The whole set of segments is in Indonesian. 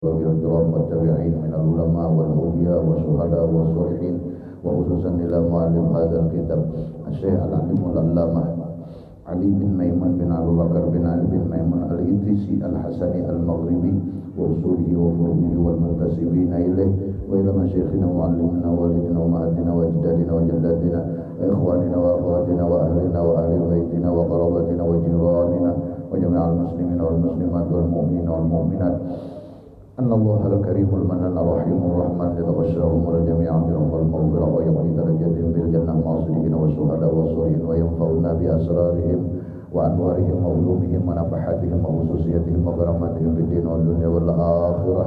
والكرام والتابعين من العلماء والأولياء والشهداء والصالحين وخصوصا إلى مؤلف هذا الكتاب الشيخ العليم العلامة علي بن ميمون بن أبو بكر بن علي بن ميمون الإدريسي الحسني المغربي وأصوله وفروعه والمنتسبين إليه وإلى مشايخنا ومعلمنا ووالدنا وأمهاتنا وأجدادنا وجداتنا وإخواننا وأخواتنا وأهلنا وأهل بيتنا وقرابتنا وجيراننا وجميع المسلمين والمسلمات والمؤمنين والمؤمنات أن الله الكريم المنان الرحيم الرحمن يتغشاهم الجميع منهم المغفرة ويعطي درجات بالجنة مع الصديقين والشهداء والصالحين وينفعنا بأسرارهم وأنوارهم وعلومهم ونفحاتهم وخصوصياتهم وكراماتهم في الدين والدنيا والآخرة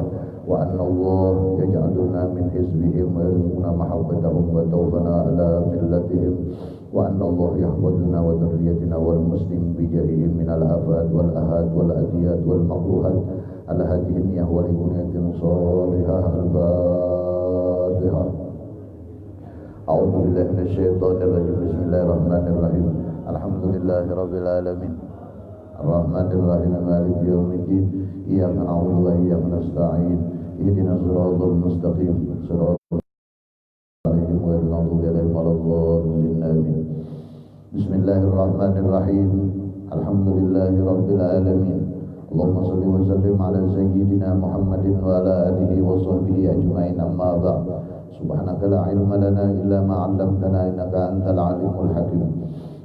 وأن الله يجعلنا من حزبهم ويرزقنا محبتهم وتوفنا على ملتهم وأن الله يحفظنا وذريتنا والمسلم بجاههم من الآفات والآهات والأذيات والمكروهات على هذه النية ولبنية صالحة. الفاتحة. أعوذ بالله من الشيطان الرجيم. بسم الله الرحمن الرحيم. الحمد لله رب العالمين الرحمن الرحيم مالك يوم الدين إياك نعبد وإياك نستعين اهدنا الصراط المستقيم صراط عليهم غير المغضوب عليهم ولا الضالين آمين. بسم الله الرحمن الرحيم. الحمد لله رب العالمين. اللهم صل وسلم على سيدنا محمد وعلى آله وصحبه أجمعين. أما بعد. سبحانك لا علم لنا إلا ما علمتنا إنك أنت العليم الحكيم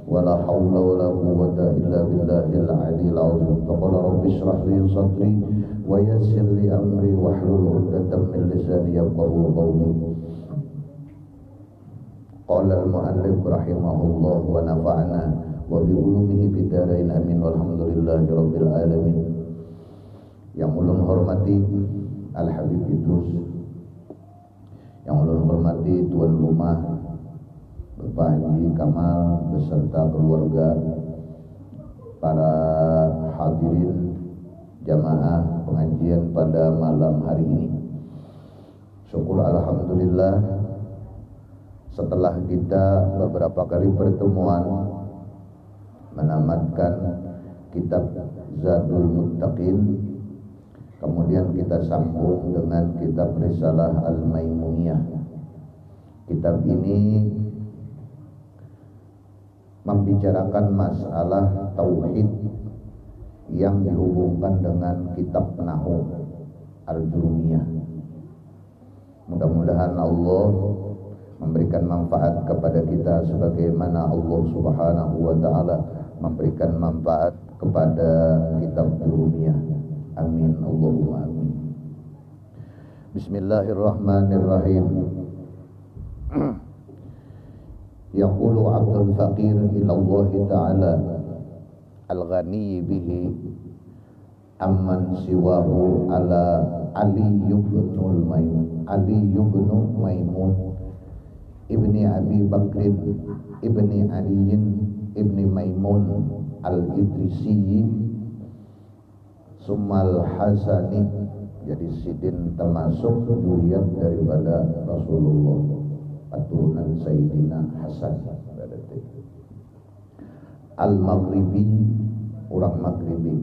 ولا حول ولا قوة إلا بالله العلي العظيم. فقال رب اشرح لي صدري ويسر لي أمري واحلل عقدة من لساني يفقهوا قولي. قال المؤلف رحمه الله ونفعنا وبعلومه في الدارين آمين والحمد لله رب العالمين. Yang ulun hormati Al-Habib Idrus, yang ulun hormati tuan rumah Bapak Haji Kamal beserta keluarga, para hadirin jamaah pengajian pada malam hari ini. Syukur alhamdulillah, setelah kita beberapa kali pertemuan menamatkan kitab Zadul Muttaqin, kemudian kita sambung dengan kitab Risalah Al-Maimuniyah. Kitab ini membicarakan masalah tauhid yang dihubungkan dengan kitab Nahwu Al-Jurumiyah. Mudah-mudahan Allah memberikan manfaat kepada kita sebagaimana Allah Subhanahu wa taala memberikan manfaat kepada kitab Jurumiyah. Amin Allahumma amin. Bismillahirrahmanirrahim. Yaqulu Abdul Faqir ila Allah Ta'ala al-ghani bihi amman siwahu ala Ali ibn Maimun ibni Abi Bakrin ibni Aliyin ibni Maimun al-Idrisi Summal Hasani. Jadi Sidin termasuk zuriat daripada Rasulullah, keturunan Sayyidina Hasan. Al-Maghribi, orang Maghribi.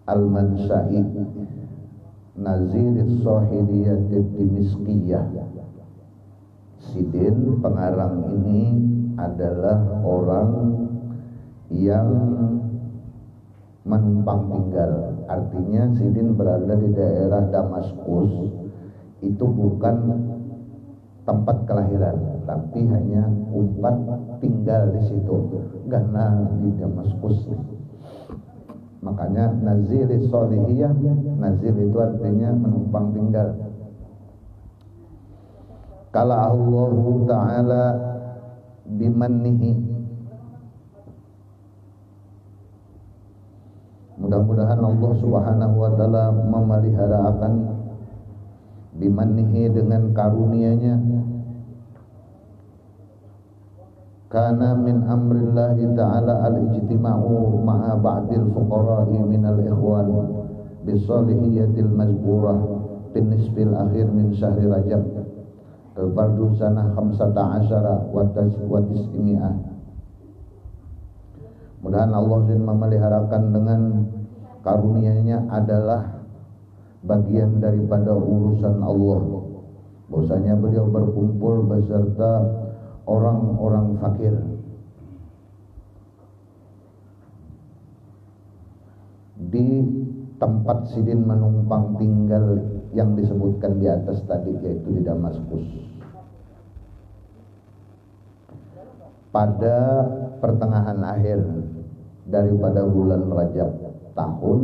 Al-Mansai Nazir Sahiliyat Dimiskiyah. Sidin pengarang ini adalah orang yang menumpang tinggal. Artinya Sidin berada di daerah Damaskus. Itu bukan tempat kelahiran, tapi hanya umpat tinggal di situ karena di Damaskus. Makanya Nazir Solihiyah, Nazir itu artinya menumpang tinggal. Kala Allah Ta'ala bimannihi. Mudah-mudahan Allah Subhanahu wa taala memelihara akan bimannihi dengan karunia-Nya. Kana min amrillahi ta'ala al-ijtima'u ma'a ba'dil fuqara'i minal ikhwan bisalihiyatil mazburah bin nisfil akhir min syahri Rajab al-fardu sanah 15 wa tis'imi'ah. Mudahan Allah memeliharakan dengan karunia-Nya adalah bagian daripada urusan Allah. Bahwasanya beliau berkumpul beserta orang-orang fakir di tempat Sidin menumpang tinggal yang disebutkan di atas tadi, yaitu di Damaskus. Pada pertengahan akhir daripada bulan Rajab tahun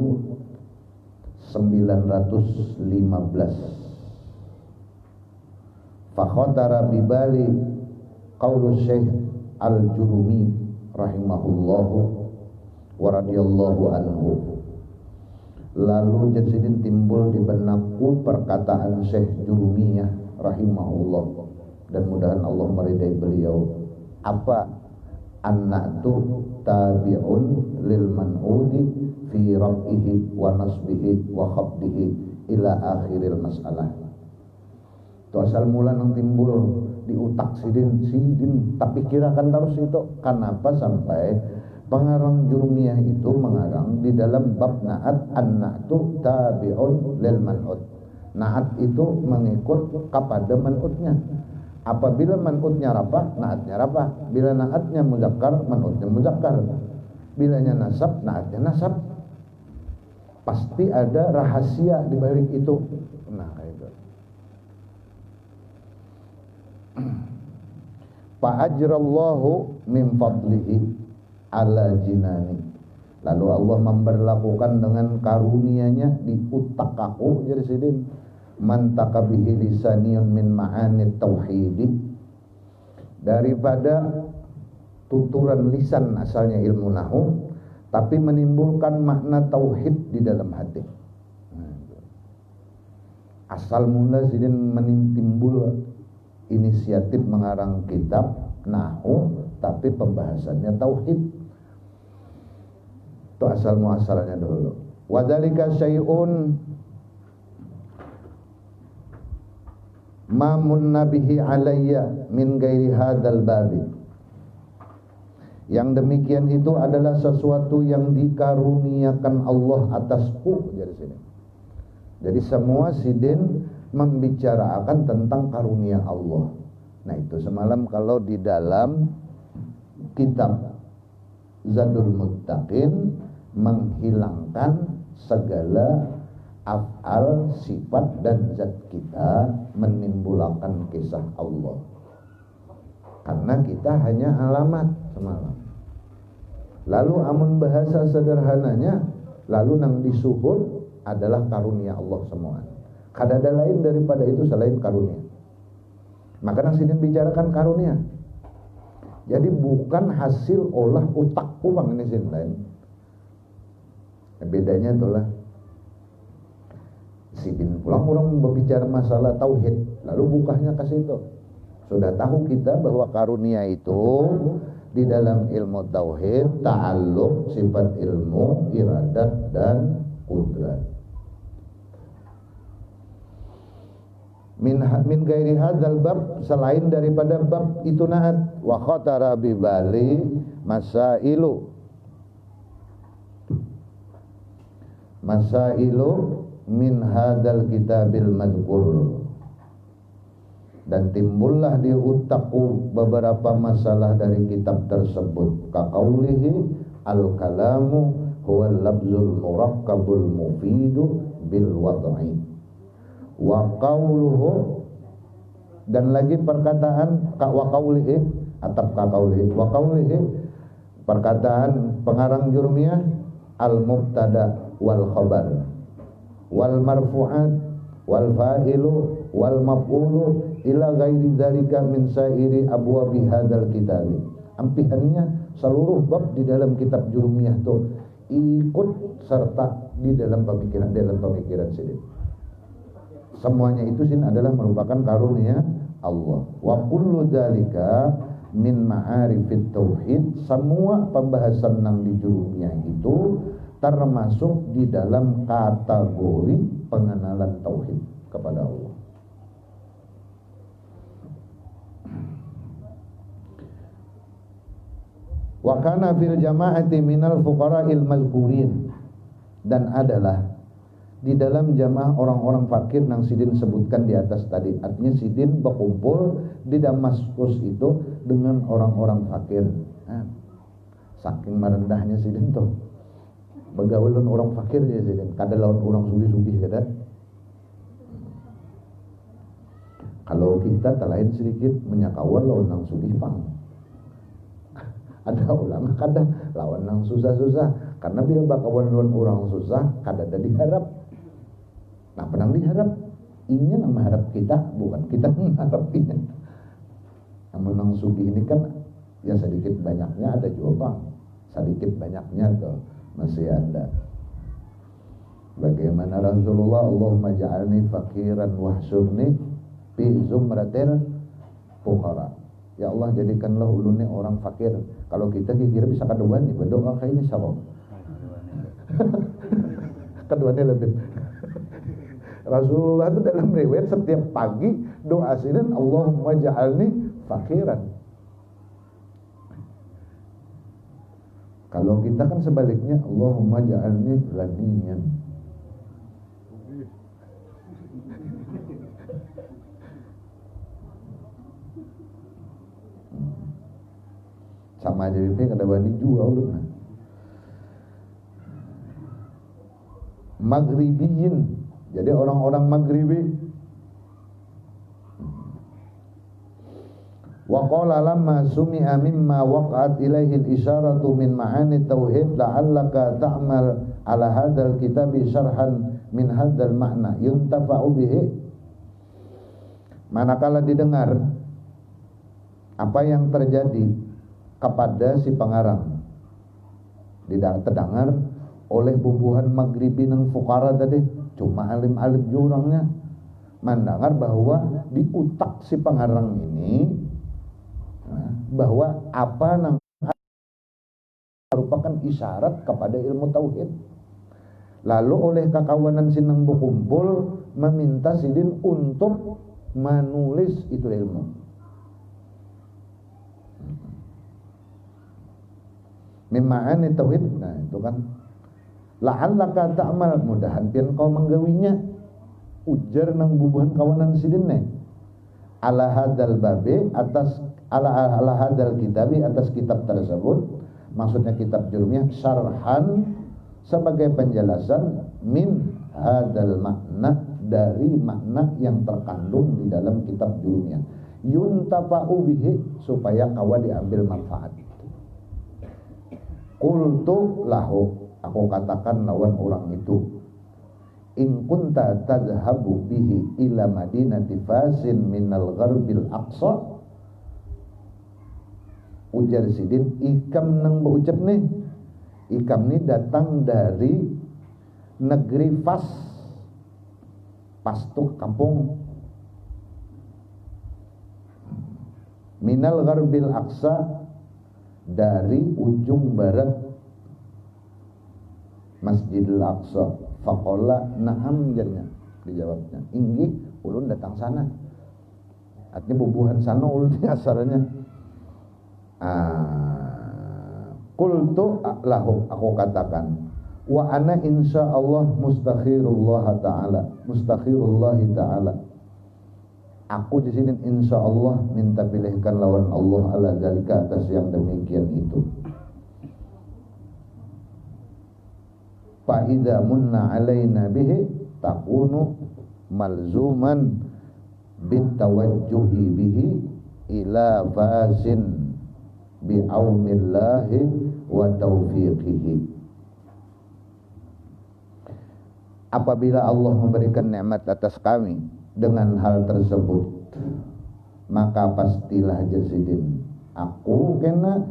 915, fakhatara bibali qaulu Syekh Al-Jurumi rahimahullahu wa radhiyallahu anhu. Lalu Sidin timbul di benakku perkataan Syekh Jurumiyah rahimahullah, dan mudahan Allah meridai beliau, apa annatu tabi'un lil man'udi fi rab'ihi wa nasbihi wa khabdihi ila akhiril masalah. Itu asal mula nang timbul di utak Sidin tapi kirakan terus itu kenapa sampai pengarang Jurumiyah itu mengarang di dalam bab na'at, an-na'tu tabi'un lil man'ud. Na'at itu mengikut kepada man'udnya. Apabila man'udnya rafa, na'atnya rafa. Bila na'atnya muzakkar, man'udnya muzakkar. Bilanya nasab, na'atnya nasab. Pasti ada rahasia di balik itu. Nah, itu. Fa'ajrallahu min fadlihi ala jinani. Lalu Allah memberlakukan dengan karunia-Nya di utak aku, jadi Sidin, man taqabihi lisaniyun min ma'anit tauhidi, daripada tuturan lisan asalnya ilmu nahu, tapi menimbulkan makna tauhid di dalam hati. Asal mula Sidin menimbul inisiatif mengarang kitab nahu, tapi pembahasannya tauhid. Itu asal muasalnya dulu. Wadzalika syai'un ma munna bihi alayya min ghairi hadzal babi. Yang demikian itu adalah sesuatu yang dikaruniakan Allah atasku, dari sini. Jadi semua Sidin membicarakan tentang karunia Allah. Nah, itu semalam kalau di dalam kitab Zadul Muttaqin menghilangkan segala af'al, sifat dan zat kita, menimbulkan kisah Allah. Karena kita hanya alamat semalam. Lalu amun bahasa sederhananya, lalu nang disuhud adalah karunia Allah semua. Kadada lain daripada itu selain karunia. Maka nang Sidin bicarakan karunia. Jadi bukan hasil olah utak pulang ini Sidin lain. Bedanya itulah Sidin pulang orang berbicara masalah tauhid, lalu bukanya ke situ. Sudah tahu kita bahwa karunia itu di dalam ilmu tauhid ta'alluq sifat ilmu, iradat dan qudrat. Min gairi hadzal bab, selain daripada bab itu na'at, wa khatara bi bali masailu min hadzal kitabil mazkur, dan timbullah di utakku beberapa masalah dari kitab tersebut. Kaqaulihi al-kalamu huwa al-labzul murakkabul mufidu bil wad'i, wa qauluhu, dan lagi perkataan wa qaulihi atap qaulihi wa qaulihi, perkataan pengarang Jurumiyah, al-mubtada wal khabar wal marfu'at wal fa'ilu wal maf'ulu ila ghairi dzalika min sairi abwabi hadzal kitab. Ampihannya seluruh bab di dalam kitab Jurumiyah itu ikut serta di dalam pemikiran Sidin. Semuanya itu adalah merupakan karunia Allah. Wa kullu dzalika min ma'arifit tauhid, semua pembahasan nang di Jurumiyah itu termasuk di dalam kategori pengenalan tauhid kepada Allah. Wa kana fil jama'ati minal fuqara'il mazkurin, dan adalah di dalam jamaah orang-orang fakir yang sidin sebutkan di atas tadi. Artinya sidin berkumpul di Damaskus itu dengan orang-orang fakir. Saking merendahnya sidin tuh bergaulun orang fakir ya sidin, kada lawan orang sugih-sugih kada. Kalau kita lain sedikit menyakawan lawan nang sugih pang. Ada ulama kada lawan nang susah-susah, karena bila bakawan lawan orang susah kada ada diharap. Nah, penang diharap ini nang mengharap kita, bukan kita mengharap ini. Yang menang sugih ini kan ya sedikit banyaknya ada juga bang, sedikit banyaknya tuh masih ada. Bagaimana Rasulullah, Allahumma ja'alni fakiran wahsyurni fi zumratil fuqara. Ya Allah, jadikanlah ulunnya orang fakir. Kalau kita kira bisa keduaan nih, berdoa kayak ini sama. Keduanya lebih. Rasulullah itu dalam riwayat setiap pagi doa sidin, Allahumma ja'alni fakiran. Kalau kita kan sebaliknya, Allahumma ja'alni ghaniyan. Sama aja bibir kada wani jua ulun. Maghribiyin, jadi orang-orang Maghribi. Wa qala lamma sumi'a mimma waqa'at ilaihi al-isyaratu min ma'ani tauhid la'allaka ta'mal ala hadzal kitabi syarhan min hadzal ma'na yuntafa'u bihi. Manakala didengar apa yang terjadi kepada si pengarang, terdengar oleh bubuhan Maghribi nang fukara tadi, cuma alim-alim jurangnya mendengar bahwa di utak si pengarang ini bahwa apa nang merupakan isyarat kepada ilmu tauhid. Lalu oleh kakawanan sinang berkumpul meminta sidin untuk menulis itu ilmu. Mima'ani tauhid, nah itu kan la'allaka ta'mal, mudahan pian kau menggawinya, ujar nang bubuhan kawanan sidin ne ala hadal babi, atas ala hadal kitabi, atas kitab tersebut, maksudnya kitab jurumiyah, syarhan sebagai penjelasan min hadal makna, dari makna yang terkandung di dalam kitab jurumiyah, yuntafa'u bihi, supaya kawa diambil manfaat. Qultu lahu, aku katakan lawan orang itu, in kunta tadhhabu bihi ila madinati fasin minal gharbil aqsa. Ujar sidin, ikam nang berucap nih, ikam nih datang dari negeri Fas, Fas tuh kampung, minal gharbil aqsa, dari ujung barat Masjidil Aqsa. Faqala na'am, jadinya dijawabnya, inggih ulun datang sana. Artinya bubuhan sana ulun asalnya. Qultu lahu, aku katakan, wa ana insyaallah mustakhirullah ta'ala. Aku di sini insyaallah minta pilihkan lawan Allah ala zalika, atas yang demikian itu. Fa idza munna alaina bihi takunu malzuman bitawajjuhi bihi ila fasin bi'aunillahi wa taufiqihi. Apabila Allah memberikan nikmat atas kami dengan hal tersebut, maka pastilah jasidin aku kena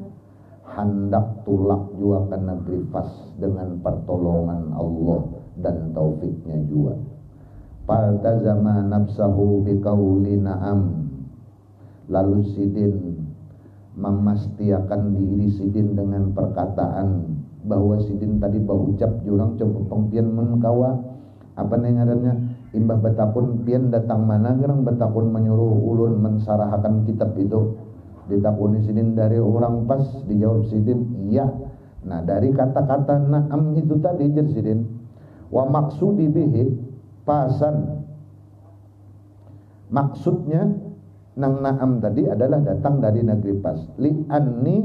hendak tulak juga ke negeri Fas dengan pertolongan Allah dan taufiknya juga. Faltazama nafsahu biqauli na'am, lalu sidin memastiakan diri sidin dengan perkataan bahwa sidin tadi berucap jurang coba pengpian menkawa apa nih ngarannya, imbah betapun pian datang mana gerang betapun menyuruh ulun mensarahakan kitab itu, ditakuni sidin dari orang Pas, dijawab sidin iya. Nah dari kata-kata na'am itu tadi jer sidin Wa maksudi bihi pasan, maksudnya nang Naam tadi adalah datang dari negeri Pas. Li anni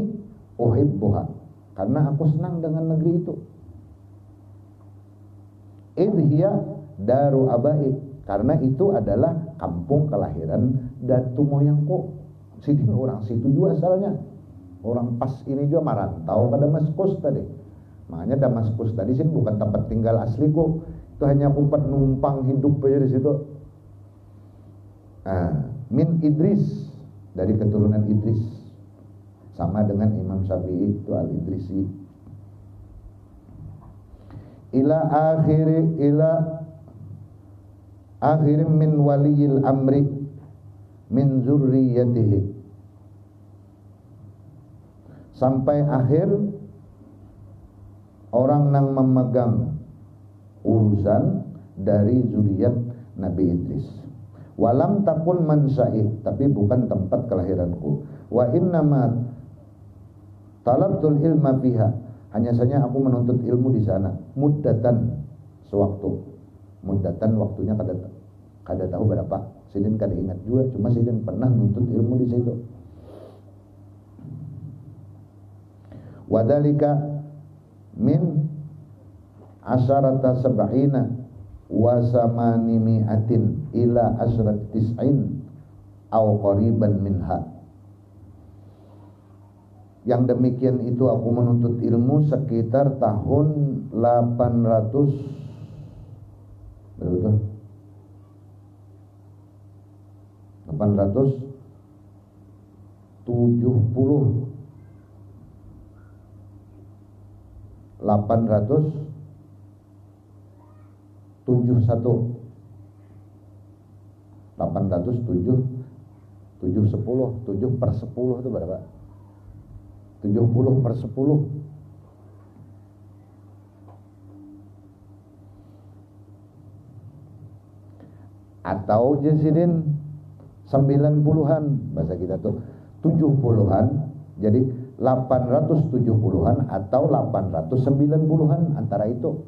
uhibbuha, karena aku senang dengan negeri itu. Idhiya daru abai, karena itu adalah kampung kelahiran datu moyangku. Sidin orang situ juga asalnya. Orang Pas ini juga merantau ke Damaskus tadi. Makanya Damaskus tadi sih bukan tempat tinggal asliku. Itu hanya aku numpang hidup aja di situ. Min Idris, dari keturunan Idris, sama dengan Imam Syafi'i itu Al-Idrisi. Ila akhir min waliyil amri min zurriyatihi, sampai akhir orang yang memegang urusan dari zuriat Nabi Idris. Walam takun mansai, tapi bukan tempat kelahiranku. Wa innama talabtul ilma fiha, hanya saja aku menuntut ilmu di sana. Muddatan, sewaktu. Muddatan waktunya kada tahu berapa. Sidin kada ingat juga, cuma Sidin pernah menuntut ilmu di situ. Wadalika min asyarata sab'ina wa samani mi'atin ila asrat tis'in au qariban minha. Yang demikian itu aku menuntut ilmu sekitar tahun 800 berapa? 870 7/10 itu berapa? 70/10. Atau Jasidin 90-an, bahasa kita tuh 70-an, jadi 870-an atau 890-an, antara itu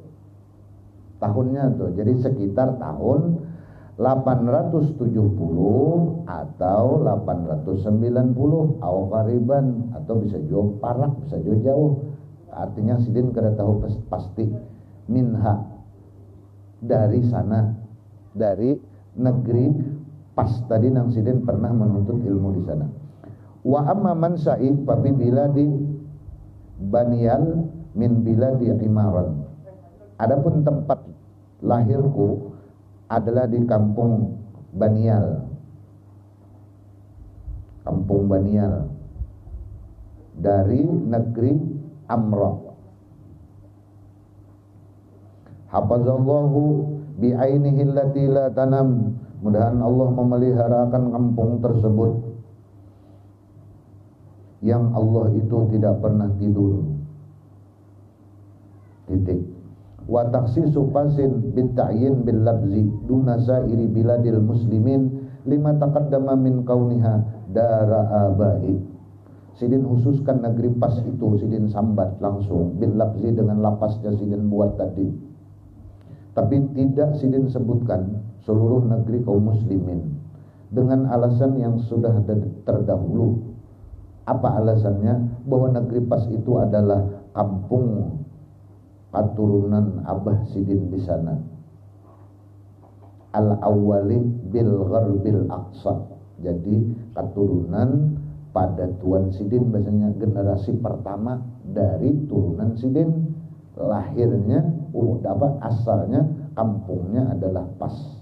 tahunnya tuh. Jadi sekitar tahun 870 atau 890 au qariban, atau bisa jauh parak, bisa jauh. Artinya Sidin kada tahu pasti. Minha, dari sana, dari negeri Pas tadi nang Sidin pernah menuntut ilmu di sana. Wa amma man sa'id fa bi biladi Banial min biladi Imaran. Adapun tempat lahirku adalah di kampung Banial. Kampung Banial dari negeri Amra. Hafazallahu bi'ainihi allati la tanam. Mudahan Allah memeliharakan kampung tersebut yang Allah itu tidak pernah tidur. Titik. Wa takhsisu fasin bitta'yin bil labzi duna sa'iri biladil muslimin lima taqaddama min kauniha dara abai. Sidin khususkan negeri Pas itu, Sidin sambat langsung bil labzi dengan lapasnya Sidin buat tadi. Tapi tidak Sidin sebutkan seluruh negeri kaum muslimin dengan alasan yang sudah terdahulu. Apa alasannya? Bahwa negeri Pas itu adalah kampung keturunan Abah Sidin di sana. Al-awwali bil gharbil aqsa. Jadi keturunan pada Tuan Sidin, biasanya generasi pertama dari turunan Sidin. Lahirnya, asalnya kampungnya adalah Pas.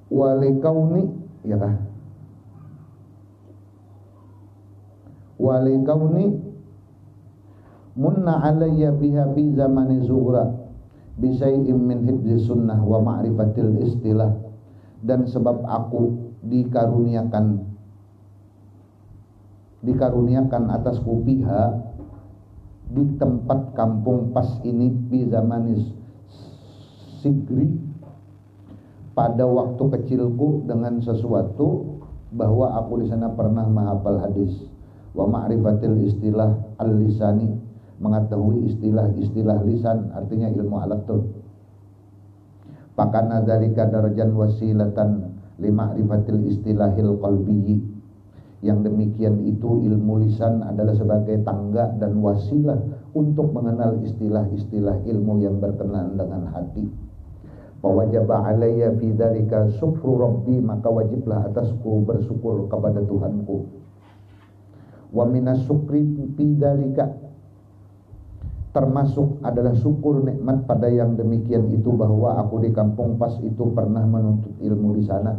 Wali kauni, ya kah? Wali kauni munna alayya biha fi zamani zuhra bi syai'in min hifzi sunnah wa ma'rifatil istilah, dan sebab aku dikaruniakan atasku pihak di tempat kampung Pas ini bi zamani sigri pada waktu kecilku dengan sesuatu, bahwa aku di sana pernah menghafal hadis. Wa ma'rifatil istilah al-lisani, mengetahui istilah-istilah lisan, artinya ilmu alat tuh. Pakana dzalika darajan wasilatan li ma'rifatil istilahil qalbiyyi, yang demikian itu ilmu lisan adalah sebagai tangga dan wasilah untuk mengenal istilah-istilah ilmu yang berkenaan dengan hati. Wajaba alayya fi dzalika syukru rabbi, maka wajiblah atasku bersyukur kepada Tuhanku. Wa minas syukri fi dzalika, termasuk adalah syukur nikmat pada yang demikian itu, bahwa aku di kampung pas itu pernah menuntut ilmu di sana,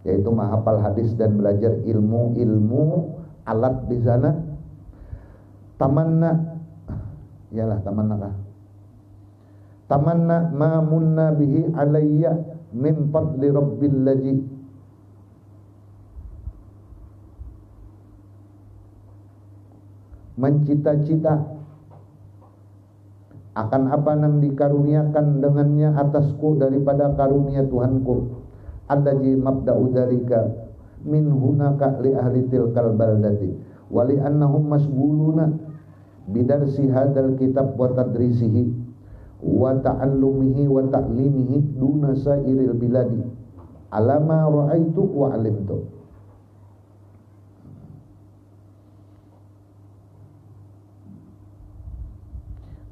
yaitu menghafal hadis dan belajar ilmu alat di sana. Tamanna, ialah tamanna kah? Tamanna ma munna bihi alayya min fadli rabbil ladzi, mencita-cita akan apa yang dikaruniakan dengannya atasku daripada karunia Tuhanku. Alladzi mabda'u dzalika min hunaka li ahli tilkal baldati wa li annahum masghuluna bidarsi hadzal kitab wa tadrisihi wa ta'allumihi wa ta'limihi duna sairil biladi alama ra'aitu wa alimtu.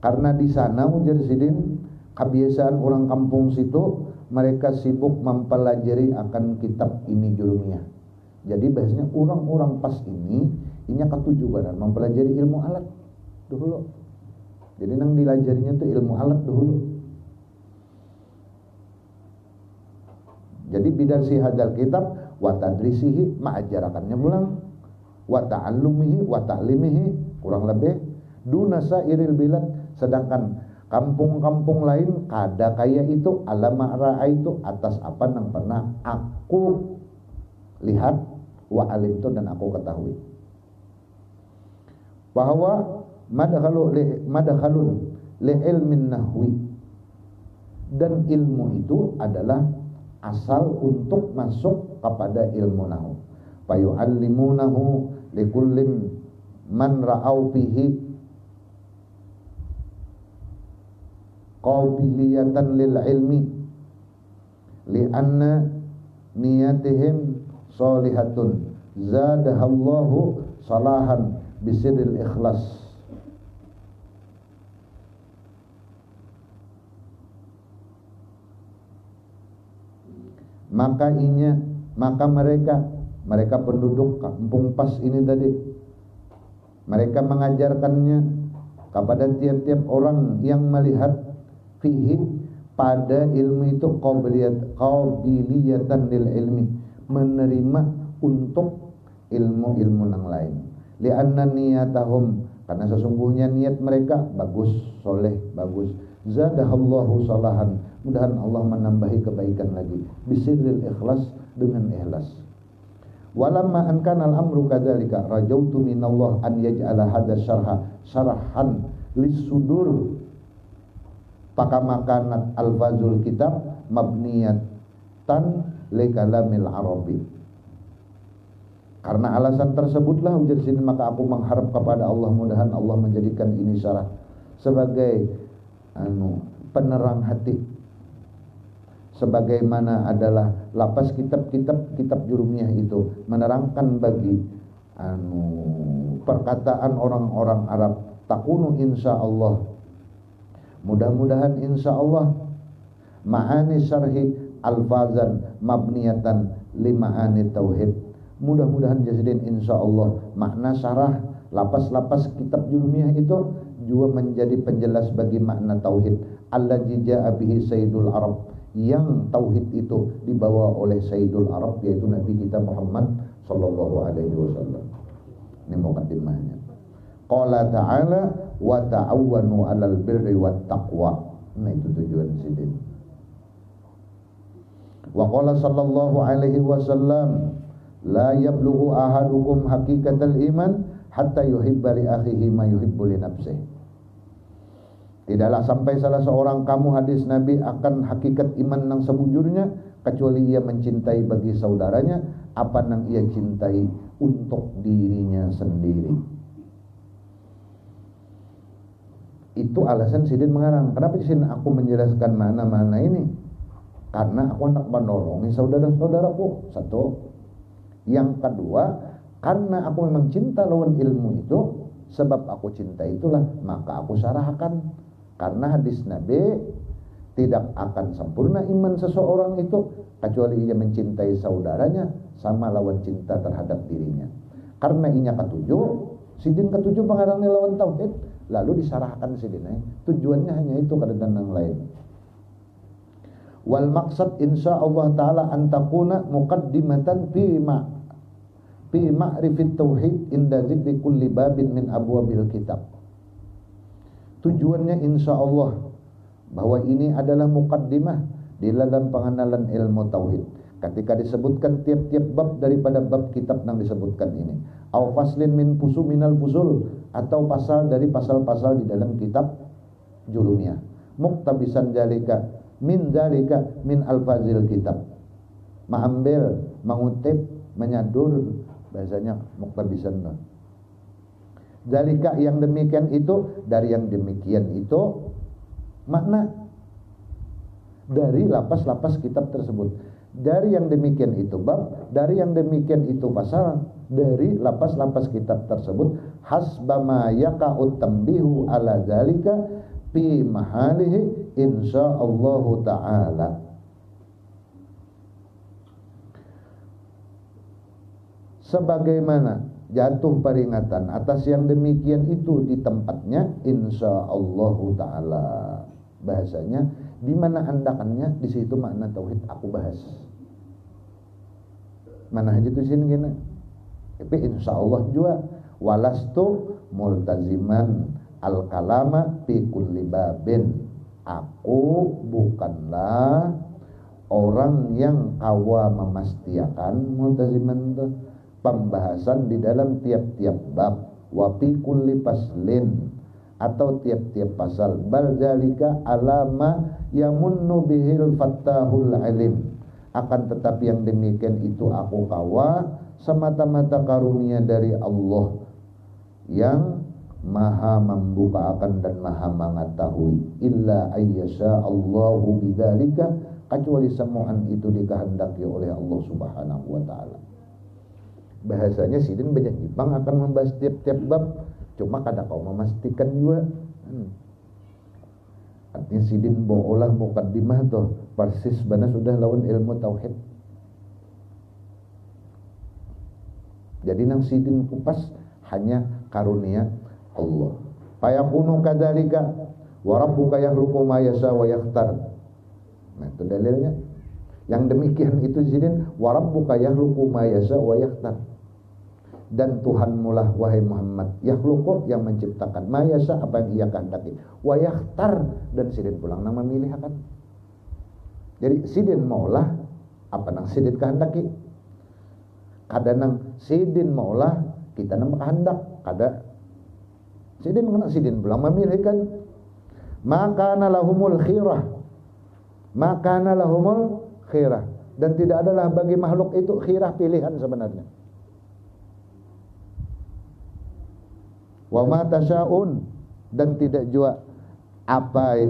Karena di sana ujar Sidin, kebiasaan orang kampung situ, mereka sibuk mempelajari akan kitab ini jurumiyah. Jadi biasanya orang-orang pas ini ketujuh badan mempelajari ilmu alat dulu. Jadi nang dilajarinya itu ilmu alat dulu. Jadi bidarsi hadal kitab wa tadrisihi, ma'ajarakannya pulang, wa ta'allumihi wa ta'limihi, kurang lebih duna sairil bilad, sedangkan kampung-kampung lain kada kaya itu, alama ra'aitu, atas apa yang pernah aku lihat, wa alimtu, dan aku ketahui, bahwa madkhalun li ilmin nahwi, dan ilmu itu adalah asal untuk masuk kepada ilmu nahwu. Fayu'allimunahu likullim man ra'au fihi qabiliyatan lil ilmi li'anna niyatihim sholihatun zadahallahu salahan bisirril ikhlas. Maka mereka penduduk kampung pas ini tadi, mereka mengajarkannya kepada tiap-tiap orang yang melihat fihi pada ilmu itu qabiliyatan lil ilmi, menerima untuk ilmu-ilmu yang lain. Li'anna niyatahum, karena sesungguhnya niat mereka bagus, soleh, bagus. Zadahallahu salahan, mudahan Allah menambahi kebaikan lagi. Bisirril ikhlas, dengan ikhlas. Walamma an kana al-amru kadzalika rajautu minallah an yaj'ala hadha syarahan lis-sudur, pakamakanat al-fazul kitab mabniyatan li kalamil arabi. Karena alasan tersebutlah ujar sini, maka aku mengharap kepada Allah, mudahan Allah menjadikan ini syarah sebagai penerang hati, sebagaimana adalah lapas kitab jurumiyah itu menerangkan bagi perkataan orang-orang Arab. Takunu insyaallah, mudah-mudahan insyaallah, ma'ani syarhi alfazan mabniyatan lima'ani tauhid, mudah-mudahan jasidin insyaallah makna syarah lapas-lapas kitab jurumiyah itu juga menjadi penjelas bagi makna tauhid. Allazi ja'a bihi sayyidul arab, yang tauhid itu dibawa oleh sayyidul arab, yaitu Nabi kita Muhammad sallallahu alaihi wasallam. Ini mukaddimahnya. Qala ta'ala wa ta'awwanu 'alal birri wat taqwa. Nah, itu tujuan sidin. Wa qala sallallahu alaihi wasallam, la yablughu ahadukum haqiqatal iman hatta yuhibba li akhihi ma yuhibbu li nafsihi. Tidaklah sampai salah seorang kamu, hadis Nabi, akan hakikat iman nang sebujurnya kecuali ia mencintai bagi saudaranya apa nang ia cintai untuk dirinya sendiri. Itu alasan Sidin mengarang. Kenapa Sidin aku menjelaskan mana-mana ini? Karena aku hendak menolongi saudara-saudaraku. Satu. Yang kedua, karena aku memang cinta lawan ilmu itu, sebab aku cinta itulah maka aku sarahkan. Karena hadis Nabi, tidak akan sempurna iman seseorang itu kecuali ia mencintai saudaranya sama lawan cinta terhadap dirinya. Karena inya ketujuh, Sidin ketujuh pengarangnya lawan tauhid, lalu disarahkan Sidin. Tujuannya hanya itu, kada yang lain. Wal maksud insyaallah taala an takuna muqaddimatan fi ma'rifit tauhid inda zikri kulli babin min abwabil kitab. Tujuannya insyaallah bahwa ini adalah muqaddimah di dalam pengenalan ilmu tauhid. Ketika disebutkan tiap-tiap bab daripada bab kitab yang disebutkan ini, au faslin min minal fusul, atau pasal dari pasal-pasal di dalam kitab Jurumiyah. Muktabisan jalika min alfazil kitab. Mengambil, mengutip, menyadur, bahasanya muktabisan. Jalika yang demikian itu, dari yang demikian itu makna dari lapas-lapas kitab tersebut. Dari yang demikian itu bab, dari yang demikian itu pasal, dari lapas-lapas kitab tersebut, hasbama yaka'ut tambihu ala zalika fi mahalihi insyaallah ta'ala. Sebagaimana jatuh peringatan atas yang demikian itu di tempatnya insyaallah ta'ala. Bahasanya di mana andakannya, di situ makna tauhid aku bahas. Mana aja tuh sini gini. Tapi insyaallah juga walastu multaziman al kalama fi kulli babin. Aku bukanlah orang yang kawa memastiakan multaziman itu pembahasan di dalam tiap-tiap bab, wa fi kulli faslin, atau tiap-tiap pasal, bal zalika alama yamunnu bihil fattahul alim. Akan tetapi yang demikian itu aku kawa semata-mata karunia dari Allah yang maha membukakan dan maha mengetahui. Illa ayyasha Allahu bidzalika, kecuali semuaan itu dikehendaki oleh Allah Subhanahu wa taala. Bahasanya Sidin banyak Jepang akan membahas tiap-tiap bab, cuma kada kau memastikan juga. Artinya Sidin olah mukaddimah tuh persis benar sudah lawan ilmu tauhid. Jadi nang Sidin kupas hanya karunia Allah. Fayakunu kadzalika wa rabbuka yakhluqu ma yasha wa yakhtar. Nah, itu dalilnya. Yang demikian itu Sidin wa rabbuka yakhluqu ma yasha wa yakhtar. Dan Tuhanmu lah wahai Muhammad yakhluqu, yang menciptakan, ma yasha, apa yang ia kehendaki, wa yakhtar, dan Sidin pulang nang memilih akan. Jadi Sidin maulah apa nang Sidin kehendaki. Kada nang Sidin maulah kita nang kehendak, kada. Sidin kena Sidin pulang memilihkan. Maka lahumul khirah, maka lahumul khirah, dan tidak adalah bagi makhluk itu khirah, pilihan sebenarnya. Wa ma tasyaun, dan tidak juga apa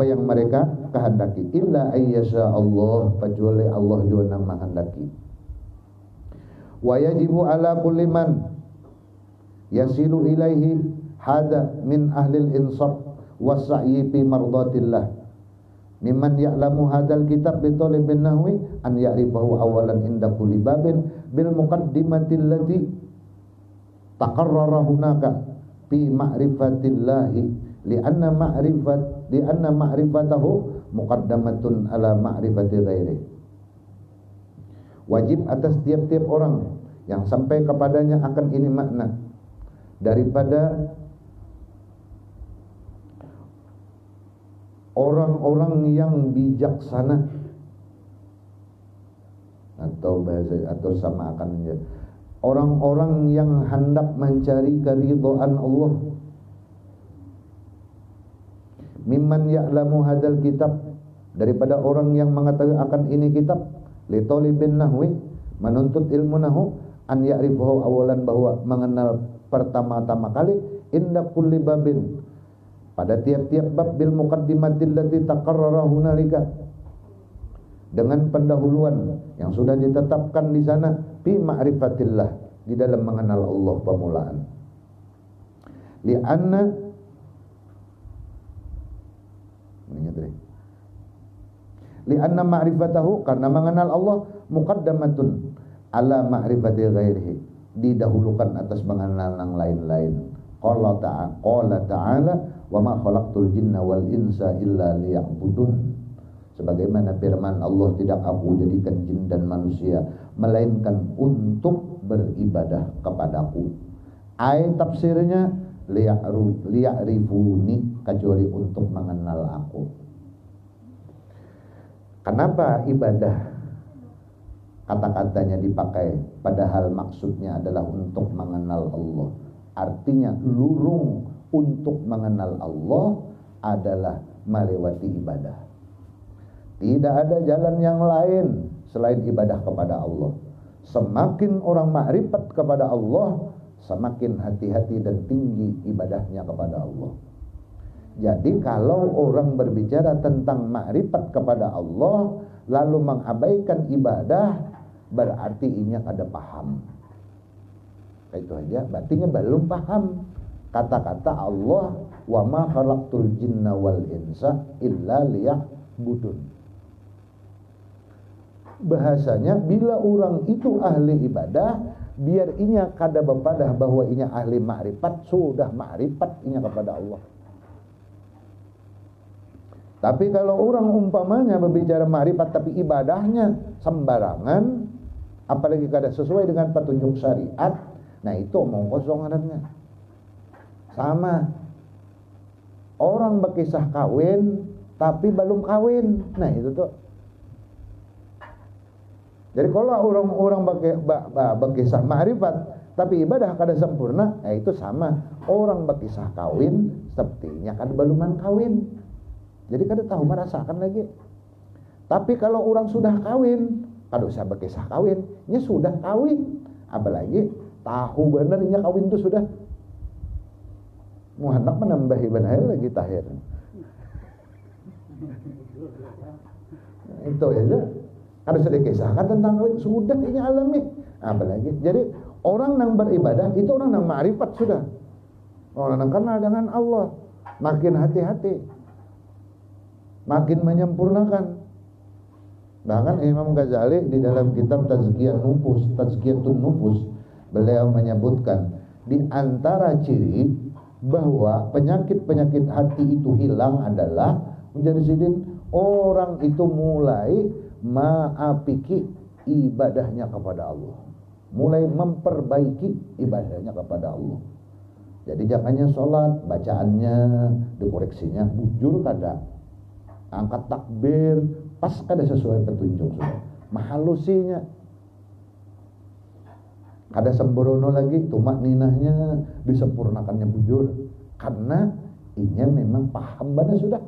yang mereka kehendaki, illa ayyasha Allah, kecuali Allah juga yang menghendaki. Wa yajibu ala kulli man yasilu ilaihi hada min ahlil insaf wassa'i fi mardatillah mimman ya'lamu hadzal kitab bi talibin nahwi an ya'rifahu awalan inda kulli babin bil muqaddimatil lati taqarrara hunaka fi ma'rifatillahi li'anna ma'rifatahu muqaddamatun ala ma'rifati ghairihi. Wajib atas tiap-tiap orang yang sampai kepadanya akan ini makna daripada orang-orang yang bijaksana, atau bahasa atau sama akan menjadi orang-orang yang hendak mencari keridhaan Allah, mimman ya'lamu hadzal kitab, daripada orang yang mengetahui akan ini kitab, li talibin nahwi, menuntut ilmu nahwu, an ya'rifahu awalan, bahwa mengenal pertama-tama kali, inda kulli babin, pada tiap-tiap bab, bil muqaddimatil lati taqarrara hunalika, dengan pendahuluan yang sudah ditetapkan di sana, fi ma'rifatillah, di dalam mengenal Allah pemulaan. Li'anna ma'rifatahu, karena mengenal Allah, muqaddamatun ala ma'rifati ghairihi, didahulukan atas mengenal yang lain-lain. Qala ta'ala wa ma khalaqtul jinna wal insa illa liya'budun, sebagaimana firman Allah, tidak aku jadikan jin dan manusia melainkan untuk beribadah kepadaku. Ayat tafsirnya liya'rifuni, kecuali untuk mengenal aku. Kenapa ibadah kata-katanya dipakai, padahal maksudnya adalah untuk mengenal Allah? Artinya lurung untuk mengenal Allah adalah melewati ibadah. Tidak ada jalan yang lain selain ibadah kepada Allah. Semakin orang makrifat kepada Allah, semakin hati-hati dan tinggi ibadahnya kepada Allah. Jadi kalau orang berbicara tentang makrifat kepada Allah lalu mengabaikan ibadah, berarti inya kada paham. Itu aja, berartinya belum paham kata-kata Allah, wa ma khalaqtul jinna wal insa illa liya'budun. Bahasanya bila orang itu ahli ibadah, biar inya kada bepadah bahwa inya ahli makrifat, sudah makrifat inya kepada Allah. Tapi kalau orang umpamanya berbicara makrifat tapi ibadahnya sembarangan, apalagi kada sesuai dengan petunjuk syariat, nah itu omong kosong adanya. Sama orang berkisah kawin tapi belum kawin, nah itu tuh. Jadi kalau orang berkisah makrifat tapi ibadah kada sempurna, nah itu sama orang berkisah kawin sepertinya kada beluman kawin. Jadi kada tahu merasakan lagi. Tapi kalau orang sudah kawin, kada usah berkisah kawin, nya sudah kawin. Apalagi tahu benar nya kawin itu sudah. Muhanak menambahi benar lagi tahir. Itu aja. Kada usah dikisahkan tentang kawin, sudah ini alami. Apalagi jadi orang yang beribadah itu orang yang makrifat sudah. Orang yang kenal dengan Allah, makin hati-hati, makin menyempurnakan. Bahkan Imam Ghazali di dalam kitab Tazkiyatun Nufus, beliau menyebutkan di antara ciri bahwa penyakit-penyakit hati itu hilang adalah menjadi sidin orang itu mulai ma'apiki ibadahnya kepada Allah, mulai memperbaiki ibadahnya kepada Allah. Jadi jangannya sholat, bacaannya dikoreksinya bujur kada, angkat takbir pas kada sesuai petunjuk sudah, mahalusinya kada sembrono lagi, tumak ninahnya disempurnakannya bujur, karena inya memang paham bana sudah.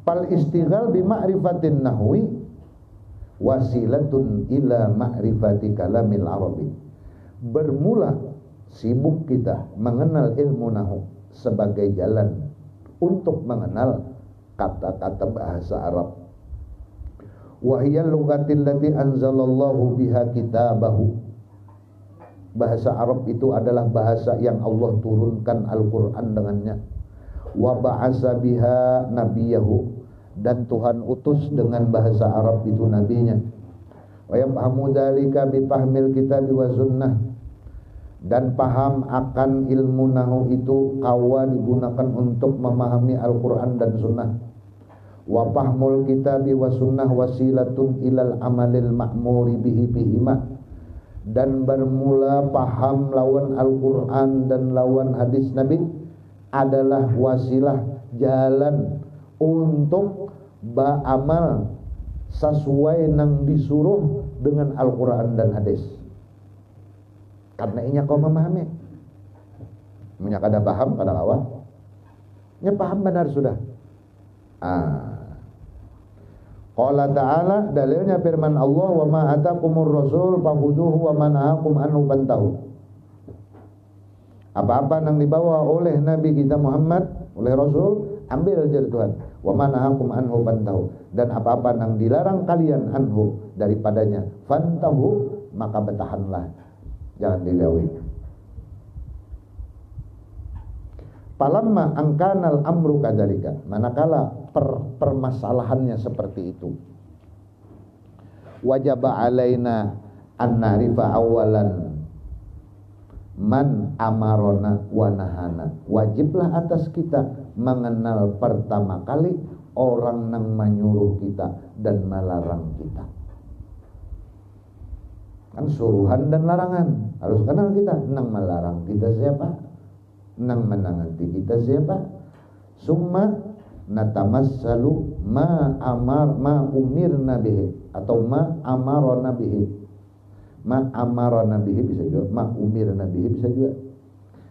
Fal istighal bi ma'rifatin nahwi wasilatun ila ma'rifati kalamil arabi. Bermula sibuk kita mengenal ilmu nahwu sebagai jalan untuk mengenal kata-kata bahasa Arab. Wa hiya lughatil lati anzalallahu biha kitabahu. Bahasa Arab itu adalah bahasa yang Allah turunkan Al-Qur'an dengannya. Wa ba'asa biha nabiyahu, dan Tuhan utus dengan bahasa Arab itu nabinya. Wa yafhamu dzalika bi fahmil kitab wa sunnah, dan paham akan ilmu nahwu itu kawa digunakan untuk memahami Al-Qur'an dan sunnah. Wa fahmul kitab wa sunnah wasilatun ilal amalil ma'muri bihi bihima, dan bermula paham lawan Al-Qur'an dan lawan hadis Nabi adalah wasilah, jalan untuk beramal sesuai nang disuruh dengan Al-Quran dan hadis. Karena inya kau memahami. Punya kada paham kada kawa. Nya paham benar sudah. Qala ta'ala, dalilnya firman Allah, wa ma atakumur rasul fakhudhuhu wa ma nahakum anhu fantahu. Apa-apa yang dibawa oleh Nabi kita Muhammad, oleh Rasul, ambil dari Tuhan. Wa ma nahakum anhu fantahu. Dan apa-apa yang dilarang kalian anhu daripadanya, fantahu, maka bertahanlah. Jangan digawe. Palamma angkanal amru kadzalika, manakala permasalahannya seperti itu, wajaba alaina an na'rifa awalan man amarona wa nahana. Wajiblah atas kita mengenal pertama kali orang yang menyuruh kita dan melarang kita. Kan suruhan dan larangan harus kenal kita. Nang melarang kita siapa? Nang menangati kita siapa? Summa natamassalu ma umirna bihi, atau ma amarona bihi. Ma amarona bihi bisa juga, ma umirna bihi bisa juga.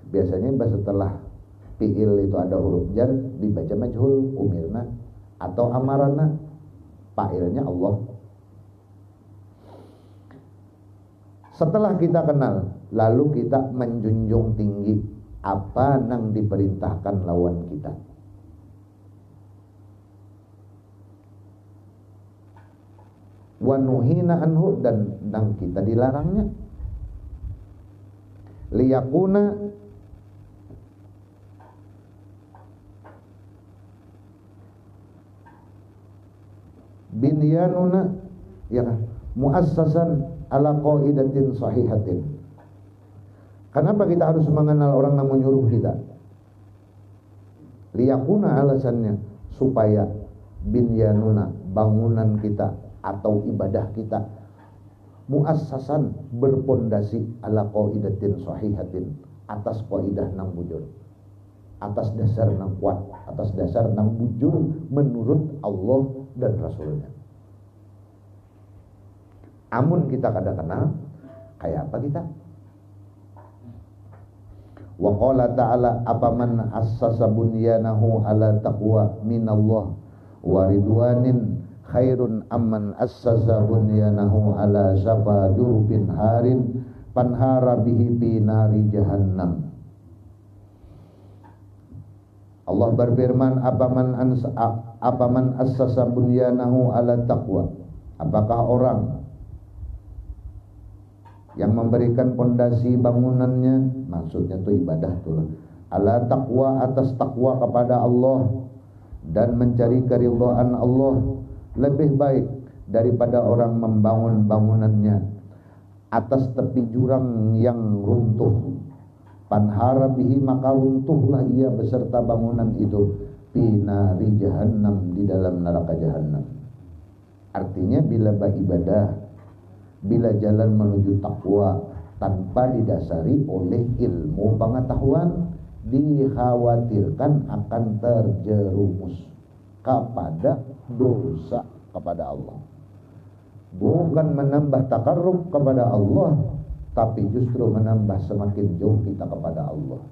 Biasanya setelah fi'il itu ada huruf jar dibaca majhul, umirna atau amarana, fa'ilnya Allah. Setelah kita kenal, lalu kita menjunjung tinggi apa yang diperintahkan lawan kita. Wa nuhina anhu, dan kita dilarangnya. Liyakuna binyanuna ya muassasan ala qaidatin sahihatin. Kenapa kita harus mengenal orang yang menyuruh kita? Liyakuna, alasannya supaya binyanuna, bangunan kita atau ibadah kita, muassasan, berpondasi ala qaidatin sahihatin, atas qaidah nang bujur, atas dasar nang kuat, atas dasar nang bujur menurut Allah dan Rasulnya. Amun kita kada kenal, kayak apa kita? Wa qala ta'ala, apaman assasa bunyanahu ala taqwa minallah wa ridwanin khairun amman assasa bunyanahu ala syafa jurubin harin panhara bihi fi nari jahannam. Allah berfirman, apaman assasa bunyanahu ala taqwa, apakah orang yang memberikan pondasi bangunannya, maksudnya itu ibadah tuh, ala taqwa, atas takwa kepada Allah dan mencari keridhaan Allah, lebih baik daripada orang membangun bangunannya atas tepi jurang yang runtuh. Panhara bihi, maka runtuhlah ia beserta bangunan itu, pinari jahannam, di dalam neraka jahannam. Artinya bila beribadah, bila jalan menuju takwa tanpa didasari oleh ilmu pengetahuan, dikhawatirkan akan terjerumus kepada dosa kepada Allah. Bukan menambah takarrub kepada Allah, tapi justru menambah semakin jauh kita kepada Allah.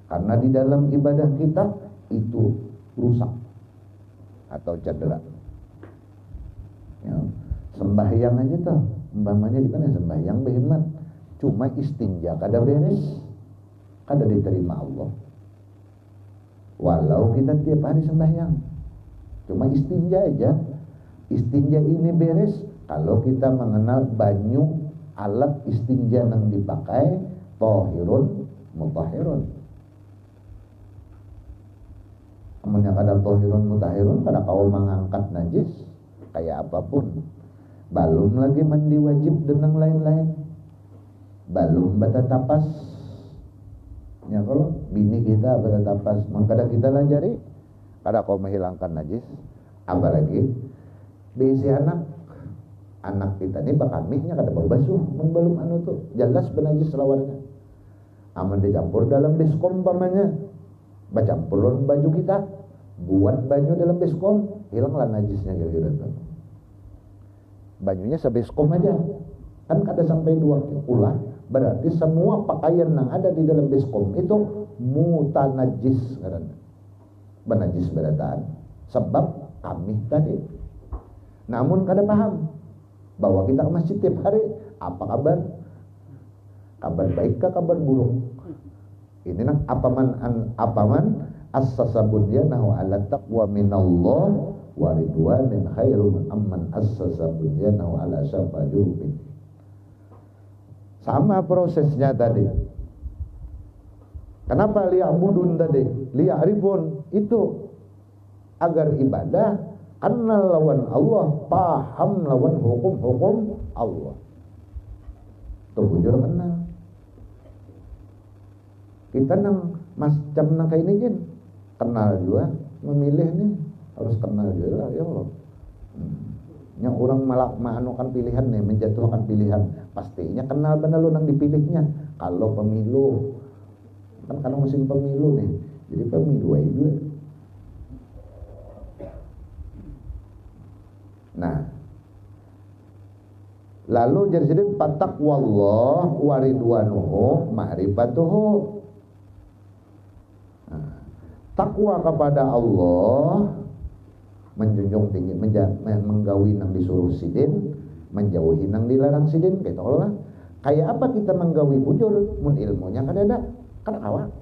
Karena di dalam ibadah kita itu rusak atau cedera. Ya, sembahyang aja tuh, umpamanya kita nih sembahyang berhemat, cuma istinja kada beres, kada diterima Allah. Walau kita tiap hari sembahyang, cuma istinja aja. Istinja ini beres kalau kita mengenal banyu, alat istinja yang dipakai tohirun mutahirun. Amunnya kada tohirun mutahirun, kada kau mengangkat najis kayak apapun. Belum lagi mandi wajib dan yang lain-lain. Belum bata tapas. Ya kalau bini kita bata tapas, mengkada kita lanjari, kada kau menghilangkan najis. Apalagi bisi anak kita ni bakamihnya kada berbasuh membelum anu tu, jelas benajis lawannya. Amun dicampur dalam biskom pamannya, bacampurun baju kita, buat banyu dalam biskom, hilanglah najisnya kira-kira tu. Banyunya sebiskom aja, kan kada sampai 2 ulah, berarti semua pakaian yang ada di dalam biskom itu mutanajis karena benajis berataan sebab kami tadi. Namun kada paham bahwa kita ke masjid tiap hari, apa kabar? Kabar baik kah kabar buruk? Ini nah apaman assasa bunyanahu ala taqwa minallah wa ridwanin khairun amman assasa bunyanahu ala syafa jurubin. Sama prosesnya tadi. Kenapa liya'budun tadi? Liya'rifun itu agar ibadah kenal lawan Allah, paham lawan hukum-hukum Allah. Itu bujur kenal. Kita nang macam nang kayak ini kan kenal juga, memilih nih harus kenal juga ya Allah. Yang orang malah maanukan pilihan nih, menjatuhkan pilihan, pastinya kenal benar lu nang dipilihnya. Kalau pemilu kan kalau musim pemilu nih, jadi pemilu aja. Nah, lalu jadi sedih pataqwallah wa ridwanuhu ma'rifatuhu. Takwa kepada Allah, menjunjung tinggi, menggawi nang disuruh sidin, menjauhi nang dilarang sidin, gitu lah. Kayak apa kita menggawi bujur, mun ilmunya kan ada, kan awak.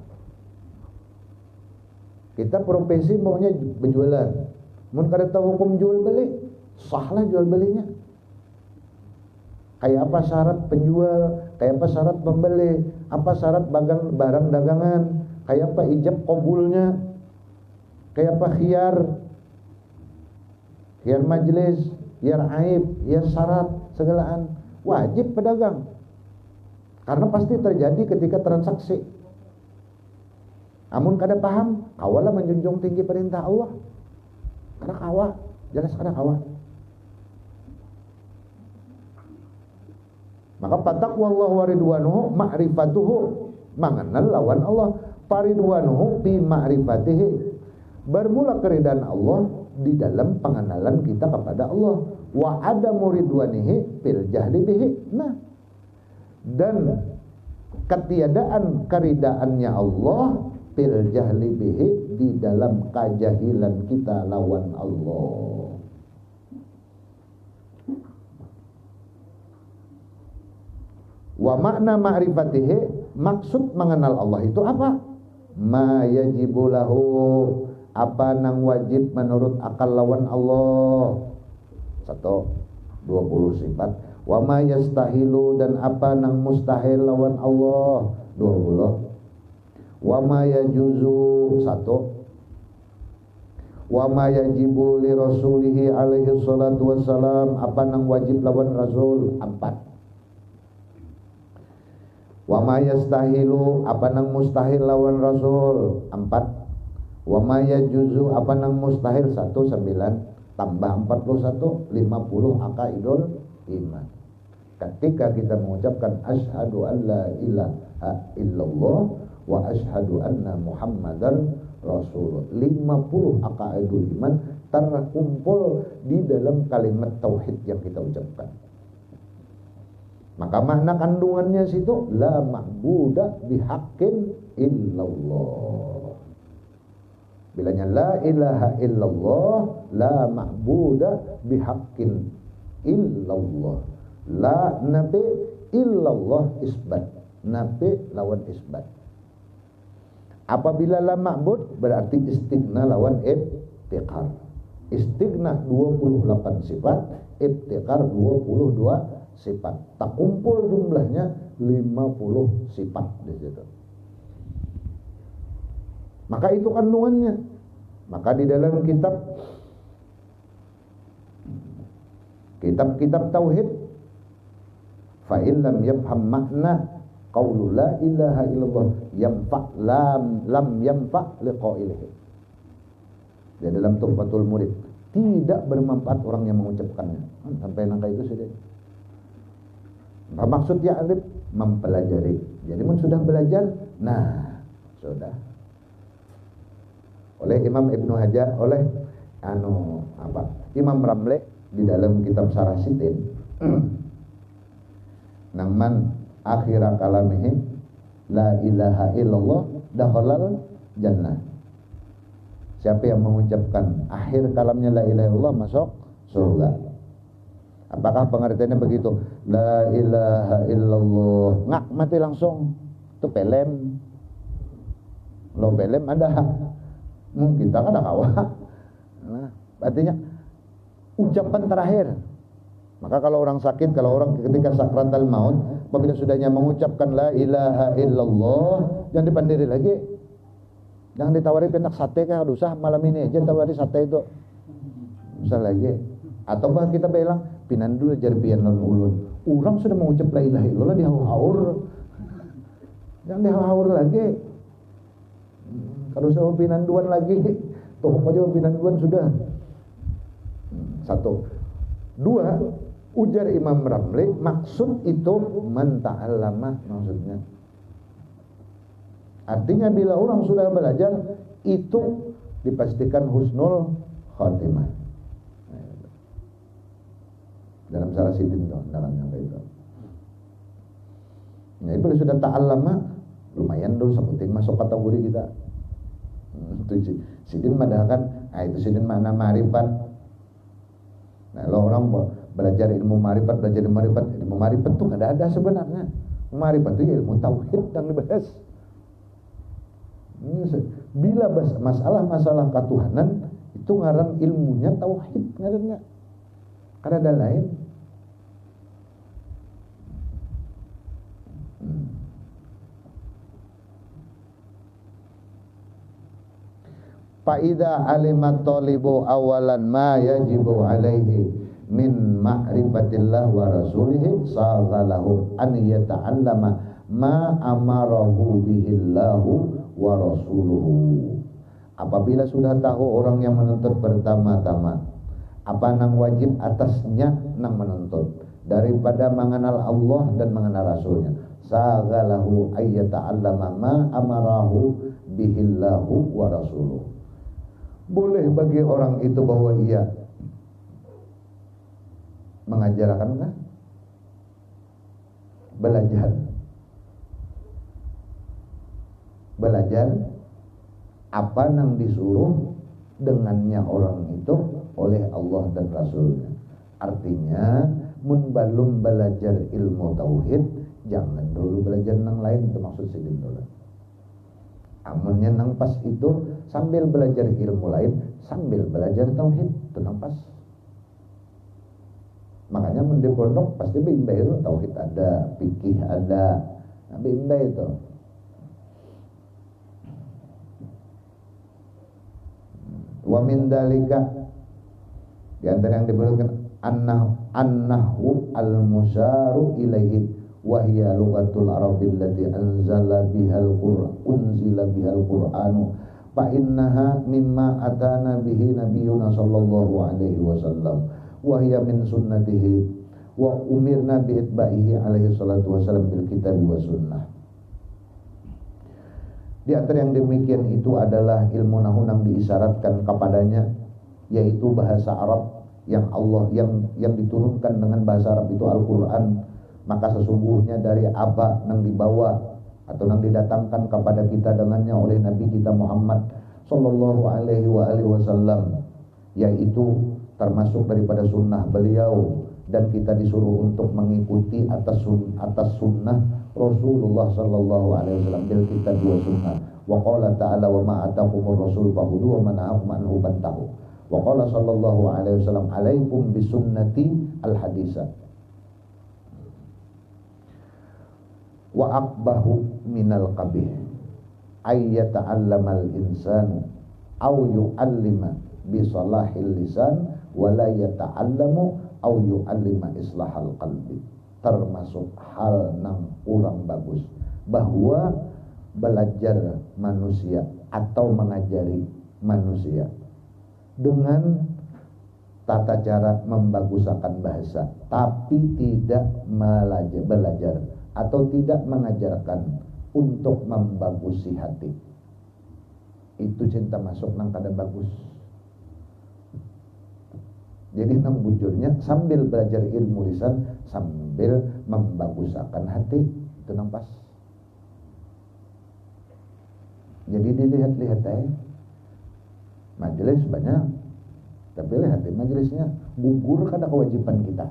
Kita profesi maunya berjualan, mun kada tahu hukum jual beli, sahlah jual belinya. Kayak apa syarat penjual, kayak apa syarat pembeli, apa syarat barang dagangan, kayak apa ijab qabulnya, kayak apa khiyar majlis, khiyar aib, khiyar syarat, segalaan wajib pedagang. Karena pasti terjadi ketika transaksi. Amun kada paham, kawalah menjunjung tinggi perintah Allah. Karena kawa, jelas kada kawa. Maka pataqwallahu wa ridwanuhu ma'rifatuhu, mengenal lawan Allah. Paridwanuhu bi ma'rifatihi, bermula keridaan Allah di dalam pengenalan kita kepada Allah. Wa adamu ridwanihi fil jahli bihi. Nah, dan ketiadaan keridaannya Allah fil jahli bihi, di dalam kejahilan kita lawan Allah. Wa makna ma'rifatihi, maksud mengenal Allah itu apa? Ma yajibu lahu, apa nang wajib menurut akal lawan Allah. 120 sifat. Wa ma yastahilu, dan apa nang mustahil lawan Allah. 20. Wa ma yajuzu, 1. Wa ma yajibu li rasulihi alaihi salatu wassalam, apa nang wajib lawan Rasul. 4. Wa ma yastahilu, apa nang mustahil lawan Rasul. 4. Wa ma yajuzu, apa nang mustahil. 1, 9 tambah 41, 50 aqaidul iman. Ketika kita mengucapkan asyhadu an la ilaha illallah wa asyhadu anna muhammadan rasul, 50 aqaidul iman terkumpul di dalam kalimat tauhid yang kita ucapkan. Maka makna kandungannya situ la ma'buda bihaqqin illallah. Bilanya la ilaha illallah, la ma'buda bihaqqin illallah. La nabi illallah isbat. Nabi lawan isbat. Apabila la ma'bud berarti istighna lawan ibtiqar. Istighna 28 sifat, ibtiqar 22 sifat. Tak kumpul jumlahnya 50 sifat di situ. Maka itu kandungannya. Maka di dalam kitab tauhid, fa illam yafham makna qaulu la ilaha illallah lam yanfa liqailihi. Di dalam Tuhfatul Murid, tidak bermanfaat orang yang mengucapkannya. Sampai nangka itu sudah. Maksud ya'rif, mempelajari. Jadi sudah belajar, nah sudah. Oleh Imam Ibnu Hajar, oleh Imam Ramli di dalam kitab Sarah Sitin, nangman akhira kalamihi la ilaha illallah dakhalal jannah. Siapa yang mengucapkan akhir kalamnya la ilaha illallah masuk surga. Apakah pengertiannya begitu? La ilaha illallah, ngak mati langsung. Itu pelem. Lo pelem ada. Kita kan ada kawa. Nah, artinya ucapan terakhir. Maka kalau orang sakit, kalau orang ketika sakratul maut, apabila sudahnya mengucapkan la ilaha illallah, jangan dipandiri lagi. Jangan ditawari pendak sate kah, usah malam ini aja tawari sate itu. Usah lagi. Atau bah kita bilang pinandul jarbian non ulun. Orang sudah mengucap la ilaha illallah dihaur-haur. Jangan dihaur lagi. Kalau saya pinanduan lagi, toh aja pinanduan sudah. Satu. Dua, ujar Imam Ramli, maksud itu man ta'allama maksudnya. Artinya bila orang sudah belajar itu dipastikan husnul khatimah. Dalam Syarah Sidin itu, dalamnya itu. Ya, itu sudah ta'allama lumayan dulu sepenting masuk kategori kita. Itu Sidin madahkan, itu Sidin makna ma'rifat. Nah, kalau orang belajar ilmu ma'rifat, ilmu ma'rifat itu enggak ada sebenarnya. Ma'rifat itu ilmu tauhid yang dibahas. Bila masalah-masalah ketuhanan itu ngaran ilmunya tauhid ngarannya. Karena ada lain. Fa'idha alimat talibu awalan ma yajibu alaihi min ma'rifatillah wa rasulihi saghalahu an yata'allama ma amarahu bihillahu wa rasuluhu. Apabila sudah tahu orang yang menuntut pertama-tama apa nang wajib atasnya nang menuntut daripada mengenal Allah dan mengenal Rasulnya, saghalahu ay yata'allama ma amarahu bihillahu wa rasuluhu. Boleh bagi orang itu bahwa ia mengajarkan belajar apa yang disuruh dengannya orang itu oleh Allah dan Rasulnya. Artinya mun balum belajar ilmu tauhid, jangan dulu belajar nang lain, itu maksud sidin dulu. Amunnya nang pas itu sambil belajar ilmu lain, sambil belajar tauhid, itu nang pas. Makanya mun di pondok pasti bimbai itu tauhid ada, fikih ada, bimbai itu. Wa min dalika, di antara yang diberikan annahu al-musyaru ilaihi wa hiya lughatul arabil lati unzila bihal qur'anu fa innaha mimma atana bihi nabiyuna sallallahu alaihi wasallam wa hiya min sunnatihi wa umirna bi itba'ihi alaihi salatu wasallam bil kitab wa sunnah. Di antara yang demikian itu adalah ilmu nahwu yang diisyaratkan kepadanya, yaitu bahasa Arab yang Allah yang diturunkan dengan bahasa Arab itu Al-Qur'an. Maka sesungguhnya dari apa yang dibawa atau yang didatangkan kepada kita dengannya oleh Nabi kita Muhammad sallallahu alaihi wasallam, yaitu termasuk daripada sunnah beliau, dan kita disuruh untuk mengikuti atas sunnah Rasulullah sallallahu alaihi wasallam bil kitab wa sunnah. Wa qala ta'ala wa ma atakumur rasul fakhudhu wa ma nahakum anhu fantahu. Wa qala sallallahu alaihi wasallam alaikum bisunnati al-hadisa. Wa aqbahu minal qabih ay yata'allamal insanu aw yu'allima bi salahil lisan wa la yata'allamu aw yu'allima islahal qalbi. Termasuk hal nang kurang bagus bahwa belajar manusia atau mengajari manusia dengan tata cara membagusakan bahasa, tapi tidak belajar atau tidak mengajarkan untuk membagusi hati, itu cinta masuk nang kada bagus. Jadi nang bujurnya sambil belajar ilmu lisan sambil membagusakan hati, tenang pas. Jadi dilihat-lihat majelis banyak, tapi lihat majelisnya gugur kada kewajiban kita.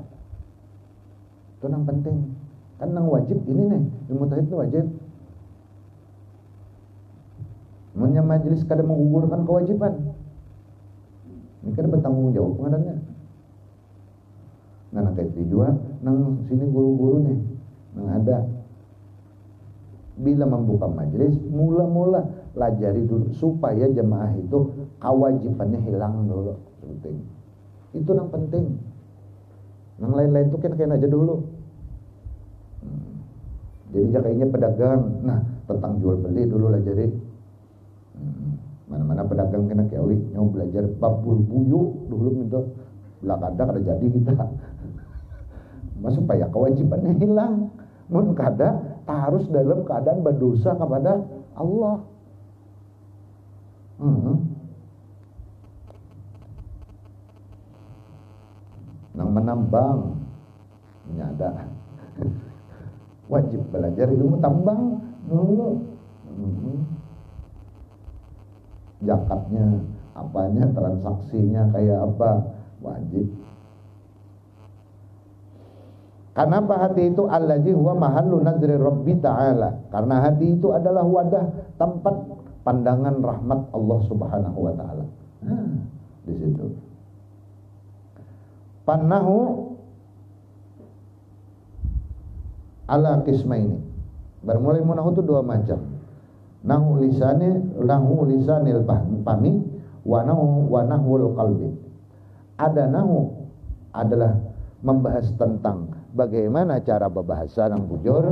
Itu yang penting. Kan yang wajib ini nih, ilmu tauhid itu wajib. Munnya majelis kada menggugurkan kewajiban, ini kada bertanggung jawab pengadanya. Nah, kayak juga nang sini guru-guru nih, nang ada bila membuka majelis, mula-mula lajari dulu supaya jemaah itu kewajibannya hilang dulu. Penting. Itu yang penting. Yang lain-lain itu kena aja dulu. Jadi jakainya pedagang, nah tentang jual beli dulu lajari. Mana-mana pedagang kena kiawi, nyaw belajar babul buyuk dulu minta belakada kada jadi kita. Mas supaya kewajibannya hilang. Mun kada harus dalam keadaan berdosa kepada Allah. Nang menambang nyada wajib belajar ilmu tambang dulu. Zakatnya, apanya, transaksinya kayak apa, wajib. Kenapa hati itu allazi huwa mahallu nazri rabbi ta'ala? Karena hati itu adalah wadah tempat pandangan rahmat Allah Subhanahu wa taala. Di situ. Pannahu ala qismaini. Bermulai munahu itu dua macam. Nahu lisanil fahmi wa nahul qalbi. Ada nahu adalah membahas tentang bagaimana cara berbahasa yang bujur.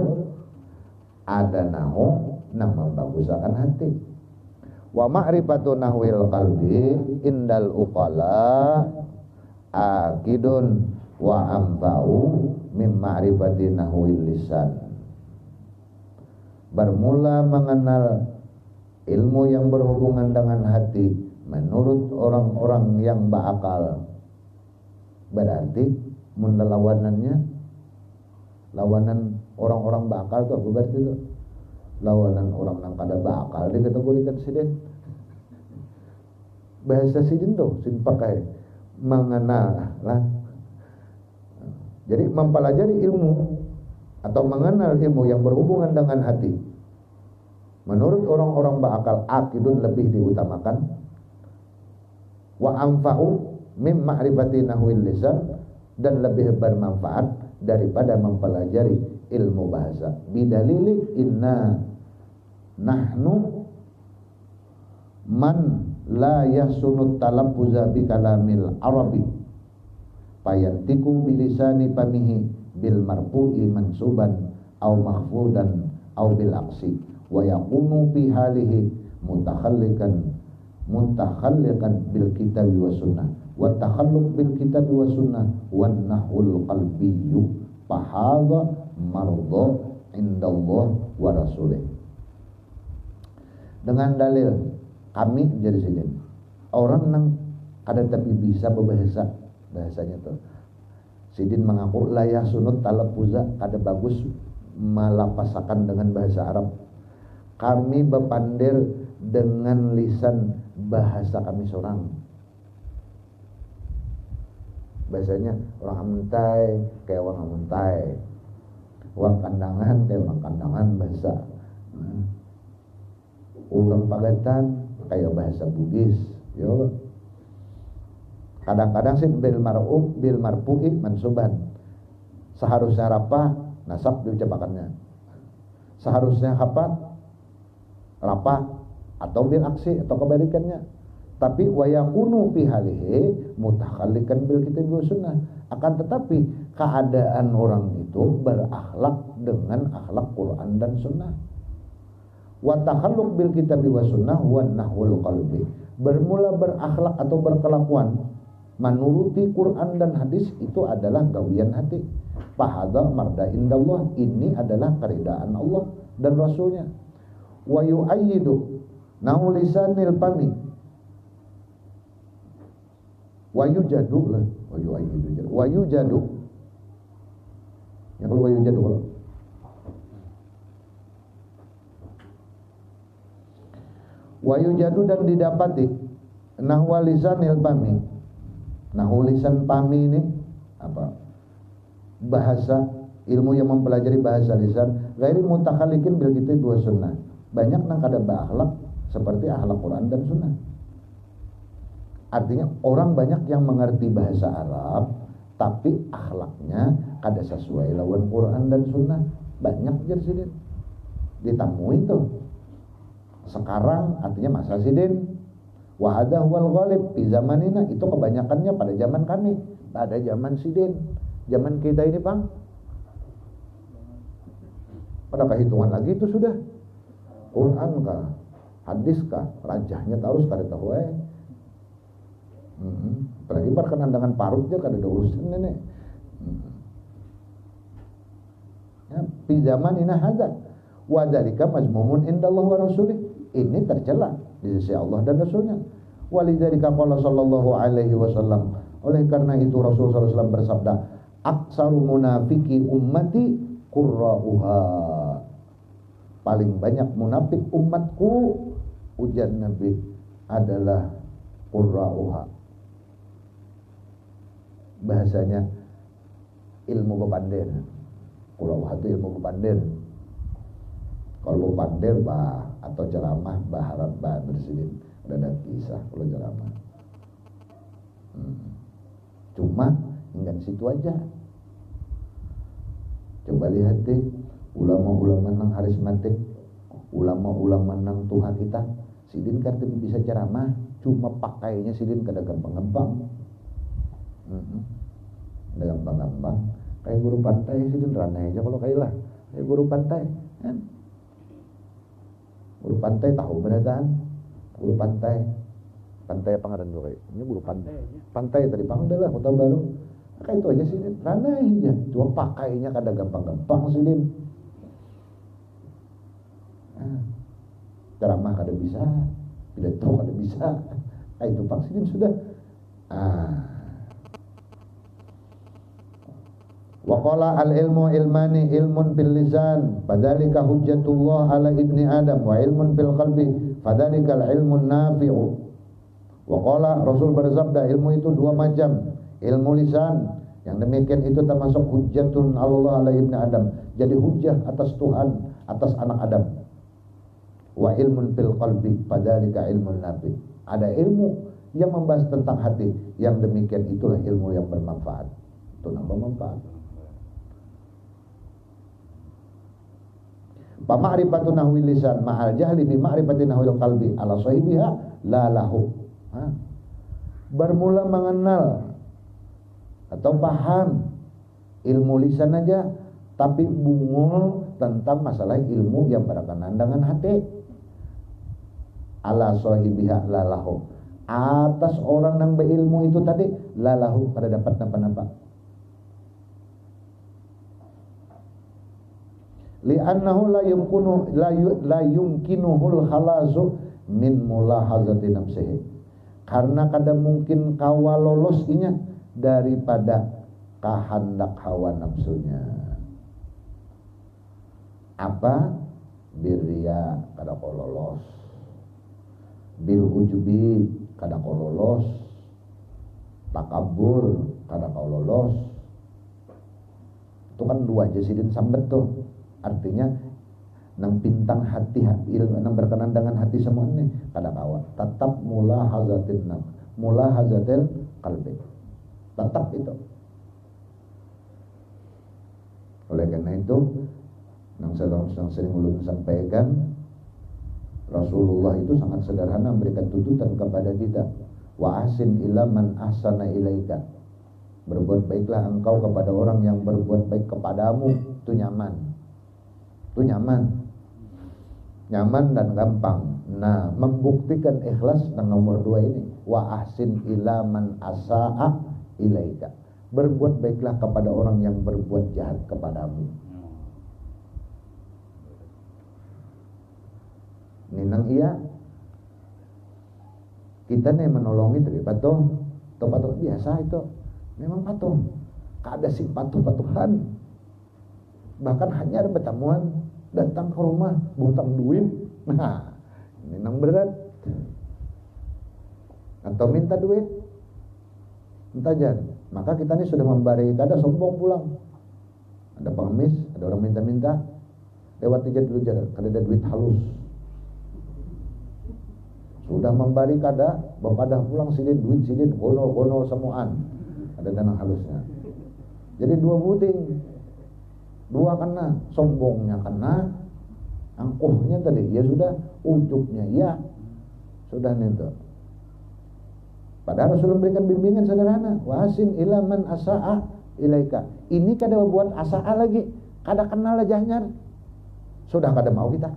Ada nahu yang membaguskan hati. Wa ma'rifatu nahwil qalbi indal uqala akidun wa amfa'u mim ma'rifati nahwil lisan. Bermula mengenal ilmu yang berhubungan dengan hati menurut orang-orang yang berakal. Berarti lawanan orang-orang berakal itu apa berarti itu? Lawanan orang yang kada berakal dikategorikan sidin. Bahasa sidin tuh sin pakai mengenal lah. Jadi mempelajari ilmu atau mengenal ilmu yang berhubungan dengan hati menurut orang-orang berakal akidun lebih diutamakan, wa anfa'u mim ma'rifati nahwil lisan, dan lebih bermanfaat daripada mempelajari ilmu bahasa. Bidalili inna nahnu man la yasunut talaffuza bi kalamil arabi fayantiku bilisani pamihi bil marfu'i mansuban au mahfudan au bil aqsi wa yakunu fi halihi mutakhallikan bil kitabi wa sunnah wa takhalluq bil kitabi wa sunnah wan nahul qalbiyyu fahadha mardha indallah wa rasulih. Dengan dalil kami jadi sini orang nang kada tapi bisa berbahasa bahasanya tuh sidin mengaku layah sunut talaffuza kada bagus melapasakan dengan bahasa Arab. Kami bepandir dengan lisan bahasa kami seorang. Bahasanya orang amuntai kayak orang amuntai, orang kandangan kayak orang kandangan bahasa. Orang Pagatan kayak bahasa Bugis, yo. Kadang-kadang sih bil marfu'i mansuban. Seharusnya rapa nasab diucapakannya. Seharusnya apa rapa atau bil aksi atau kebalikannya. Tapi wa yakunu fi halihi mutakhallikan bil kitab wa sunnah. Akan tetapi keadaan orang itu berakhlak dengan akhlak Quran dan sunnah. Wa takhalluq bil kitab wa sunnah wa nahwul qalbi. Bermula berakhlak atau berkelakuan menuruti Quran dan hadis itu adalah gawian hati. Fahadha marda indallah, ini adalah keridaan Allah dan Rasulnya. Wa yu'ayyidu nahu lisanil fami wa yujadu lah, wa yujadu yang kalau wa yujadu Wa yujadu dan didapati nahwa lisanil pami. Nahwu lisan pami ini apa? Bahasa, ilmu yang mempelajari bahasa lisan ghairi mutakhalikin bil kitab wa sunnah. Banyak nang kada berakhlak seperti akhlak Quran dan sunnah. Artinya orang banyak yang mengerti bahasa Arab tapi akhlaknya kada sesuai lawan Quran dan sunnah. Banyak jadi ditemui itu. Sekarang artinya masa sidin wa hadha wal ghalib di zamanina, itu kebanyakannya pada zaman kami. Tak ada zaman sidin. Zaman kita ini, Bang. Pada kehitungan lagi itu sudah Quran kah, hadis kah, rajahnya terus kada tahu apalagi berkenan dengan parutnya kada ada urusan nenek. Ya, di zaman ini hadza wa dzalika mazmumun indallah wa rasulih. Ini tercela di sisi Allah dan Rasulnya. Walidzalika qala sallallahu alaihi wasallam. Oleh karena itu Rasulullah sallallahu alaihi wasallam bersabda, "Aksaru munafiki ummati qurra'uha." Paling banyak munafik umatku, ujar Nabi, adalah qurra'uha. Bahasanya ilmu kepandir. Qurra'uha itu ilmu kepandir. Kalau pandir bah atau ceramah baharat bah bersidin, ada kisah kalau ceramah. Cuma hingga situ aja. Coba lihat deh, ulama-ulama nang karismatik, ulama-ulama nang Tuhan kita, sidin kan bisa ceramah, cuma pakainya sidin kada gampang-gampang. Kada gampang-gampang. Kayak guru pantai sidin ranai aja kalau kayak lah. Kayak guru pantai, kan? Guru pantai tahu beneran? Guru pantai apa ngaran gue kayak? Ini guru pantai. Pantai tadi panggil lah, kota baru. Kayak itu aja sidin, ranai aja. Cuma pakainya kada gampang-gampang sidin. Ceramah kada bisa, pidato kada bisa. Kayak itu pak sidin sudah. Wa qala al ilmu ilmani ilmun bil lisan fadzalika hujjatullah ala ibni adam wa ilmun bil qalbi fadzalika al ilmun nafi'u. Wa qala Rasul bersabda, ilmu itu dua macam, ilmu lisan yang demikian itu termasuk hujjatun Allah ala ibni adam, jadi hujjah atas Tuhan atas anak Adam. Wa ilmun bil qalbi fadzalika ilmun nafi'. Ada ilmu yang membahas tentang hati, yang demikian itulah ilmu yang bermanfaat. Itu nambah manfaat. Fa ma'rifatu nahwi lisan ma'al jahli bi ma'rifati nahwil qalbi ala sahibiha la lahu. Bermula mengenal atau paham ilmu lisan aja tapi bungul tentang masalah ilmu yang berkenaan dengan hati. Ala sahibiha la lahu. Atas orang yang berilmu itu tadi la lahu, pada dapat napa-napa. Li'annahu la yumkinuhul khalasu min mulahazati nafsihi. Karena kada mungkin kawa lolosnya daripada kehendak hawa nafsunya. Apa? Birria kada kau lolos, bil ujubi kada kau lolos, takabur kada kau lolos. Itu kan dua jasidin sambet tuh. Artinya nang bintang hati ilmu nang berkenan dengan hati semuanya kada kawan. Tetap mulahazatin nafs, mulahazatil qalbi. Tetap itu. Oleh karena itu nang sering ulun sampaikan, Rasulullah itu sangat sederhana memberikan tuntutan kepada kita. Wa ahsin ila man ahsana ilaika. Berbuat baiklah engkau kepada orang yang berbuat baik kepadamu. Itu nyaman. Itu nyaman dan gampang. Nah, membuktikan ikhlas yang nomor 2 ini, wa ahsin ila man asa'a ilaika. Berbuat baiklah kepada orang yang berbuat jahat kepadamu. Ninang iya kita nih menolongi dari patuh biasa itu memang patuh, kada sing patuh-patuhan. Bahkan hanya ada pertemuan, datang ke rumah, butang duit. Nah, ini nang berat. atau minta duit, minta jan. Maka kita ini sudah membari kada sombong pulang. Ada pengemis, ada orang minta-minta, lewat aja dulu jalan, kada ada duit halus. Sudah membari kada, bapadah pulang sidin duit sidin gonol-gonol semuaan. Ada dana halusnya. Jadi dua buting. Dua kena, sombongnya kena, angkuhnya tadi, ya sudah, ujubnya ya. Sudah itu. Padahal Rasulullah memberikan bimbingan sederhana. Wasin ila man asa'a ilaika. Ini kada buat asa'a lagi, kada kenal ajahnya. Sudah kada mau kita.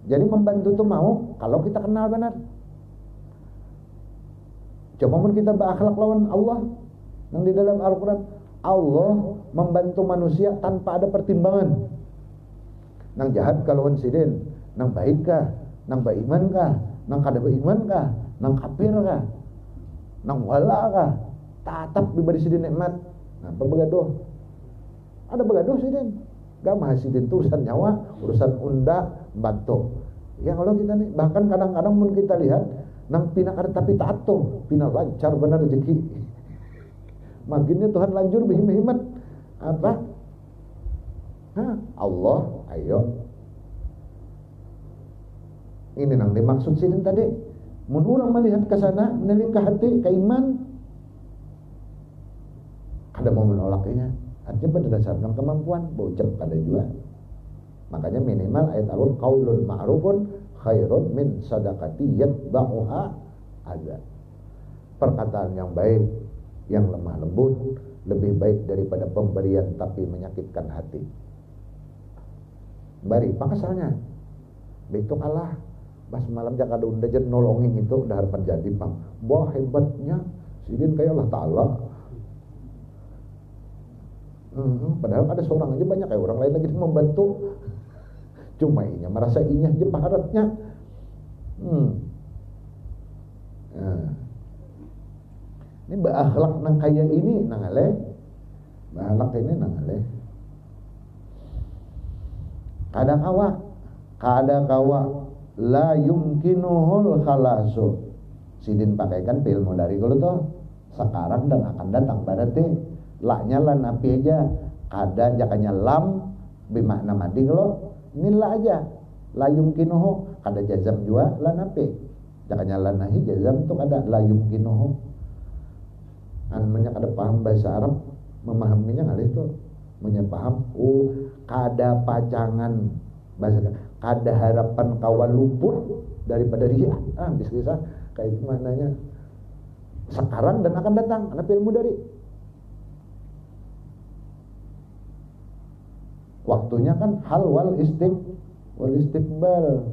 Jadi membantu itu mau kalau kita kenal benar. Coba pun kita berakhlak lawan Allah. Yang di dalam Al-Quran, Allah membantu manusia tanpa ada pertimbangan. Nang jahat kalau sidin, nang baik kah, nang beriman kah, nang kada beriman kah, nang kafir kah, nang wala kah, tatap diberi sidin nikmat. Nah, begaduh. Ada begaduh sidin. Gak mah sidin itu urusan nyawa, urusan unda, bantu. Ya kalau kita nih, bahkan kadang-kadang pun kita lihat nang pina kada tapi taat tuh, pina lancar benar rezeki. Makinnya Tuhan lanjur behimat apa? Allah, ayo. Ini nang dimaksud sidin tadi. Mun urang melihat ke sana, menilik ke hati, ke iman, kada mau menolaknya. Artinya berdasarkan kemampuan, bocep kada juga. Makanya minimal ayat Al-Qur'an qaulun ma'rufun khairun min sadaqati yatba'uha adza. Perkataan yang baik, yang lemah lembut lebih baik daripada pemberian tapi menyakitkan hati. Bari pakasalnya. Begitu kalah. Pas malam jak ada unda jen nolongin itu udah harapan jadi pang. Wah hebatnya sidin kayak Allah Ta'ala. Padahal ada seorang aja banyak kayak orang lain lagi membantu. Cuma inya merasa inya aja paharatnya. Ini berakhlak nang kaya ini nang ale. Berakhlak ini nang ale. Kada kawa la yumkinuhul khalasu. Sidin pakaikan ilmu dari kalau tuh sekarang dan akan datang berarti laknya lan api aja kada jakanya lam bimakna madi kalau ini la aja la yumkinuhu kada jazam jua lan api jakanya lan nahi jazam itu kada la yumkinuhu banyak ada paham bahasa Arab memahaminya ngalih itu menyepaham kada pacangan bahasa kada harapan kawan luput daripada dia bisa kayak itu maknanya sekarang dan akan datang anak ilmu dari waktunya kan hal wal istiqbal.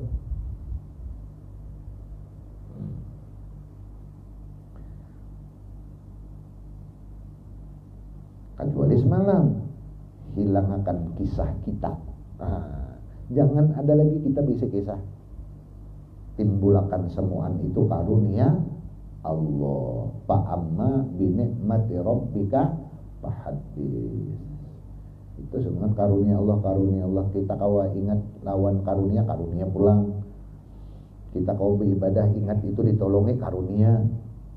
Kecuali semalam hilang akan kisah kita. Jangan ada lagi kita bisa kisah. Timbulakan semuaan itu karunia Allah. Fa'amma bi ni'mati rabbika fahaddits. Itu sebenarnya karunia Allah. Kita kawa ingat lawan karunia pulang. Kita kawa beribadah ingat itu ditolongi karunia.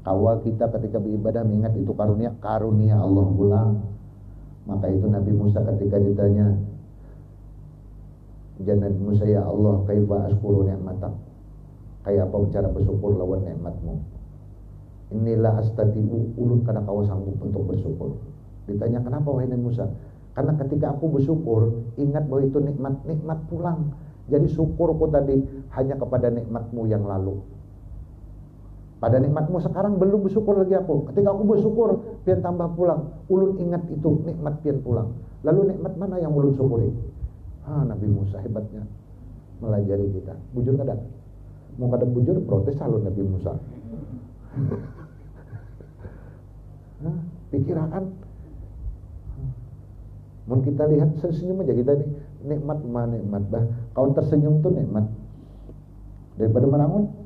Kawa kita ketika beribadah mengingat itu karunia Allah pulang. Maka itu Nabi Musa ketika ditanya, Nabi Musa, ya Allah, kaifa askuru ni'matak? Kayak apa cara bersyukur lawan nikmatmu? Inilah astati'u ulun karena kau sanggup untuk bersyukur. Ditanya kenapa wahai Nabi Musa? Karena ketika aku bersyukur, ingat bahwa itu nikmat pulang. Jadi syukurku tadi hanya kepada nikmatmu yang lalu. Pada nikmatmu sekarang belum bersyukur lagi aku. Ketika aku bersyukur, pian tambah pulang. Ulun ingat itu nikmat pian pulang. Lalu nikmat mana yang ulun syukuri? Nabi Musa hebatnya melajari kita. Bujur kadang. Mau kadang bujur protes salun Nabi Musa. Pikiran. Mun kita lihat senyum aja kita nih, nikmat mana nikmat bah. Kau tersenyum tuh nikmat. Daripada merangun.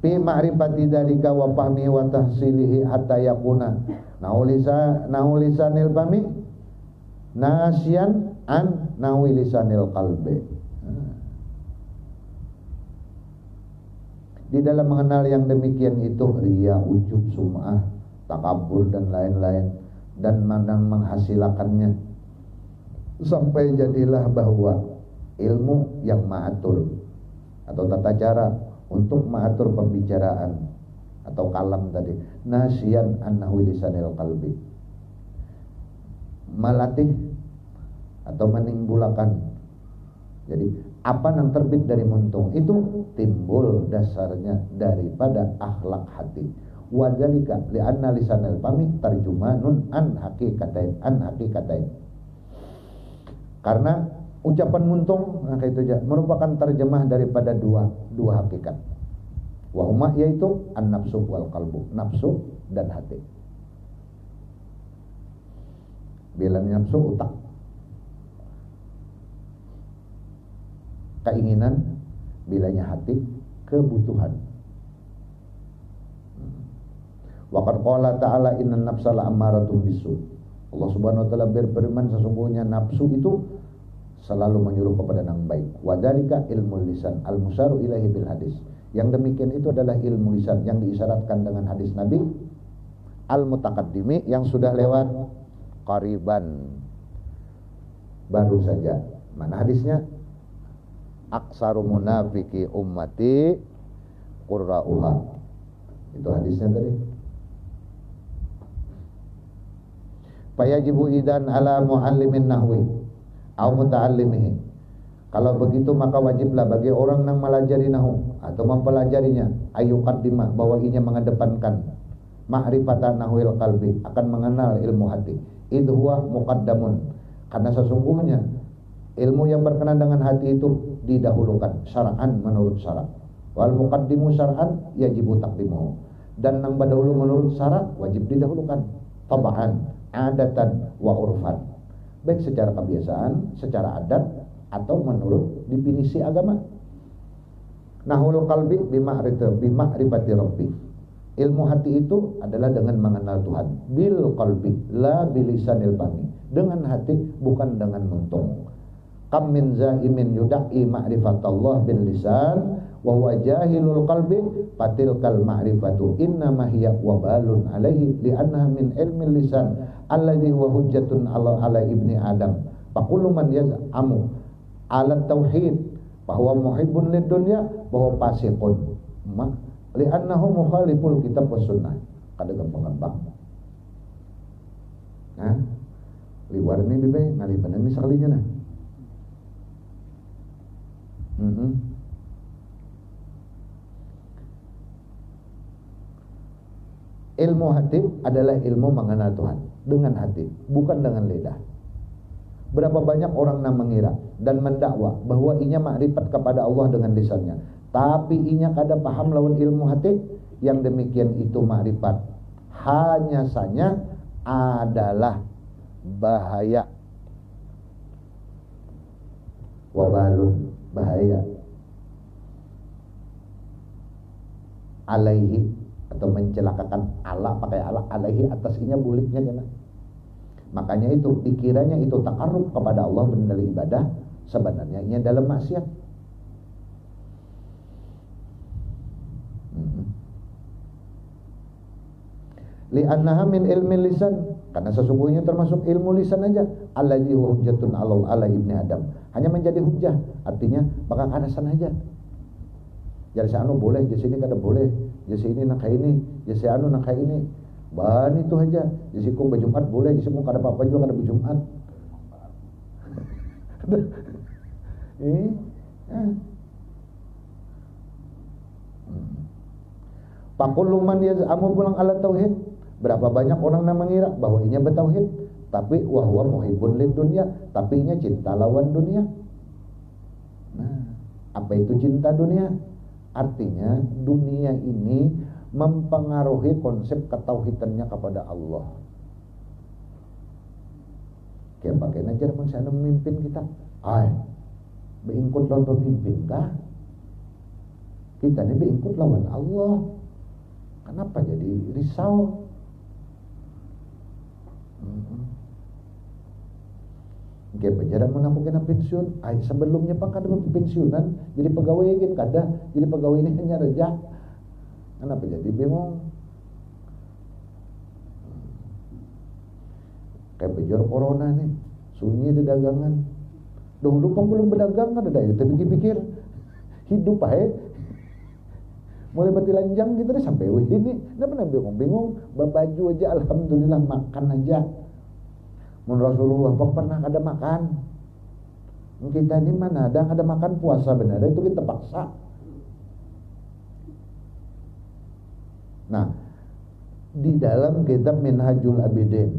Fi ma'rifati dzalika wa fahmi wa tahsilihi hatta yakuna naulisanil fami nasyan an nawilisanil qalbi. Di dalam mengenal yang demikian itu riya, ujub, sum'ah, takabur dan lain-lain, dan menghasilkannya sampai jadilah bahwa ilmu yang ma'atur atau tata cara untuk mengatur pembicaraan atau kalam tadi, nasiyan an nahwi lisanil qalbi, melatih atau menimbulkan. Jadi apa yang terbit dari muntung itu timbul dasarnya daripada akhlak hati. Wadzalika li'anna lisanal fami tarjumanun an haqiqatain karena ucapan muntung itu merupakan terjemah daripada dua hakikat. Wa huma yaitu an-nafsu wal qalbu, nafsu dan hati. Bila nafsu utak, keinginan, bilanya hati kebutuhan. Wa qad qala ta'ala innan nafsa la'ammaratun bisu. Allah Subhanahu wa taala berfirman sesungguhnya nafsu itu selalu menyuruh kepada yang baik. Wa dzalika ilmul lisan al-musyaru ilaihi bil hadis. Yang demikian itu adalah ilmu lisan yang diisyaratkan dengan hadis Nabi al-mutaqaddimi yang sudah lewat qariban baru saja. Mana hadisnya? Aksaru munafiki ummati qurra'uha. Itu hadisnya tadi. Fayajibu idan ala muallimin nahwi au muta'allimihi. Kalau begitu maka wajiblah bagi orang yang melajari nahwu atau mempelajarinya ayyuqaddimah, bahwa ia mengedepankan ma'rifatan nahwil qalbi, akan mengenal ilmu hati. Idhuwa muqaddamun, karena sesungguhnya ilmu yang berkenaan dengan hati itu didahulukan syar'an menurut syarak. Wal muqaddimu syar'an yajibu taqdimuhu, dan yang berdahulu menurut syarak wajib didahulukan tab'an, adatan wa urfan, baik secara kebiasaan, secara adat atau menurut definisi agama. Nahwul qalbi bima'rifati rabbi. Ilmu hati itu adalah dengan mengenal Tuhan. Bil qalbi la bilisanil fami, dengan hati bukan dengan muntung. Kam min zaimin yudai ma'rifatallah bil lisan wa huwa jahilul qalbi fatilkal ma'rifatu innama hiya wabalun alaihi li'annaha min ilmil lisan alladhi huwa hujjatun ala ibni adam. Faqullu man yaz'amu ala tauhid bahwa muhibbun lid dunya bahwa fasiqun li'annahu mukhaliful kitab was sunnah. Kada gampang-gampang. Nah, liwar ni bibe ngali bener ni sakalinya nah. Ilmu hati adalah ilmu mengenal Tuhan dengan hati, bukan dengan lidah. Berapa banyak orang yang mengira dan mendakwa bahwa inya makrifat kepada Allah dengan lisannya, tapi inya kada paham lawan ilmu hati. Yang demikian itu makrifat hanya saja adalah bahaya, wabalun, bahaya, alaihi, atau mencelakakan Allah, pakai Allah alaihi, atas inya buliknya jangan. Makanya itu dikiranya itu takarrub kepada Allah benar ibadah, sebenarnya ini dalam maksiat. Li'annaha min ilmi lisan, karena sesungguhnya termasuk ilmu lisan aja. Alladhi huwa hujjatun ala ibni adam, hanya menjadi hujjah, artinya bakal kadasan aja. Jadi anu boleh, jadi sini kada boleh, jadi ini nak kayak ini, jadi anu nak kayak ini. Bahan itu aja. Jadi kong berjumat boleh, jadi kong kada apa-apa juga kada berjumat. Pakullu man yaz'amu pulang ala tauhid. Berapa banyak orang yang mengira bahwa inya bertauhid, tapi wahwa muhibbun lid dunya, tapi inya cinta lawan dunia. Nah, apa itu cinta dunia? Artinya dunia ini mempengaruhi konsep ketauhidannya kepada Allah. Kayak bagaimana aja pun saya memimpin kita, beingkut lawan pemimpin kah? Kita ini beingkut lawan Allah. Kenapa jadi risau? Kayak penjara mana aku kena pensiun? Sebelumnya pak kada pensiunan, jadi pegawai kan kada, jadi pegawai ini hanya rejak. Kenapa jadi bingung? Kayak bejor corona nih, sunyi di dagangan. Dulu kan belum berdagang ada itu pikir-pikir hidup aja. Mulai bati lanjang gitu deh sampai ini. Nggak pernah bingung-bingung. Baju aja alhamdulillah makan aja. Menurut Rasulullah pernah ada makan. Kita ini mana ada makan puasa benar itu kita paksa. Nah, di dalam kitab Minhajul Abidin,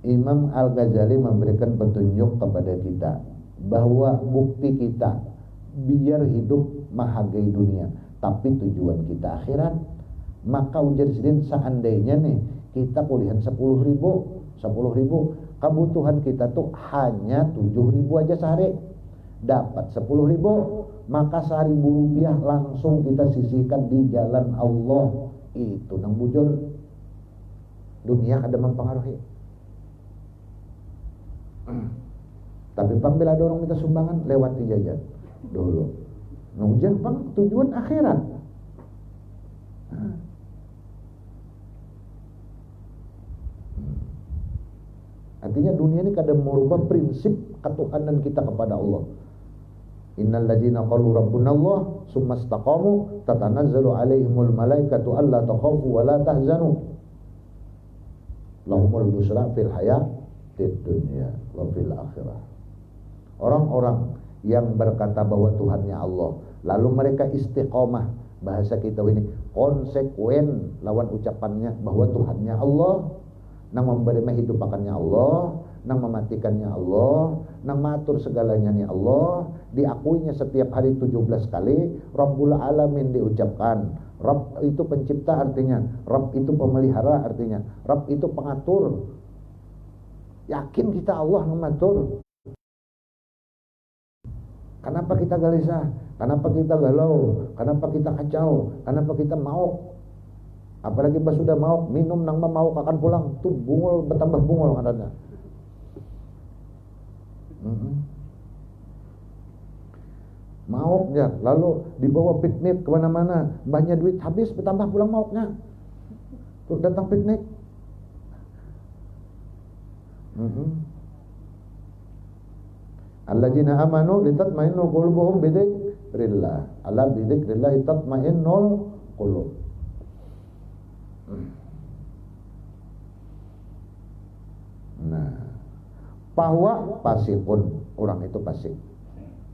Imam Al-Ghazali memberikan petunjuk kepada kita bahwa bukti kita biar hidup menghargai dunia, tapi tujuan kita akhirat. Maka ujar sidin seandainya nih kita kuliah 10.000, kebutuhan kita tuh hanya 7.000 aja sehari, dapat 10.000, maka 1.000 rupiah langsung kita sisihkan di jalan Allah. Itu nang bujur dunia ada mempengaruhi. Tapi bila ada orang minta sumbangan lewat di jajan dulu. Nujan pang tujuan akhirat. Artinya dunia ini kadang merubah prinsip ketuhanan kita kepada Allah. Innal ladzina qalu rabbunallah tsumma istaqamu tatanazzalu alaihimul malaikatu alla takhafu wa la tahzanu lahumul busra fil hayatid dunya wa fil akhirah. Orang-orang yang berkata bahwa Tuhannya Allah, lalu mereka istiqomah, bahasa kita ini konsekuen lawan ucapannya bahwa Tuhannya Allah, nang memberi menghidupakannya Allah, nang mematikannya Allah, nang matur segalanya nih Allah, diakuinya setiap hari 17 kali, Rabbul Alamin diucapkan. Rabb itu pencipta artinya, Rabb itu pemelihara artinya, Rabb itu pengatur. Yakin kita Allah mengatur. Kenapa kita gelisah? Kenapa kita galau? Kenapa kita kacau? Kenapa kita mau? Apalagi pas sudah mau minum nang mau akan pulang tuh bungul bertambah bungul katanya. Mau ya, lalu dibawa piknik kemana-mana, banyak duit habis bertambah pulang maunya. Tuh datang piknik. Alladzina amanu litatma'innul qulubuhum bidzikrillah. Ala bidzikrillah tatma'innul qulub. Nah, bahwa pasikun, orang itu pasik.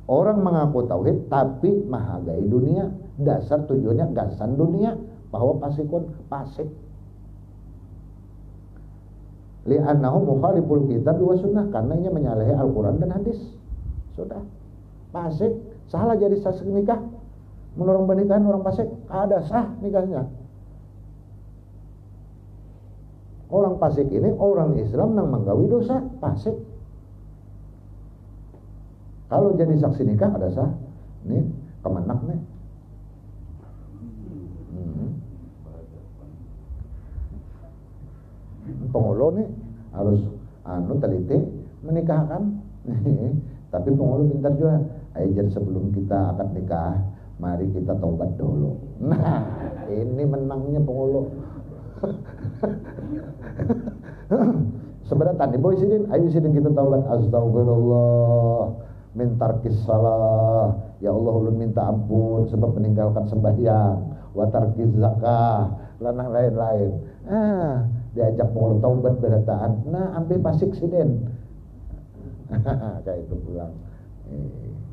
Orang mengaku tauhid tapi menghargai dunia, dasar tujuannya gasan dunia, bahwa pasikun pasik. Li'annahu mukhaliful kitab wa sunnah, karena ini menyalahi Al-Quran dan hadis. Sudah pasik, salah jadi sah nikah. Menurut pernikahan orang pasik ada sah nikahnya. Orang pasik ini orang Islam yang menggawi dosa, pasik. Kalau jadi saksi nikah ada sah. Nih kemenak nih. Pengulu nih harus teliti menikahkan. Tapi pengulu pintar juga. Ayo jadi sebelum kita akad nikah, mari kita taubat dulu. Nah, ini menangnya pengulu. Sebenarnya tadi boy sidin, ayo sidin kita taubat. Astagfirullah, minta salah. Ya Allah, ulun minta ampun sebab meninggalkan sembahyang, wa tarkiz zakah, lanang lain-lain. Diajak pengulu taubat berataan. Nah, ambil pasik sidin. Kayak itu pulang.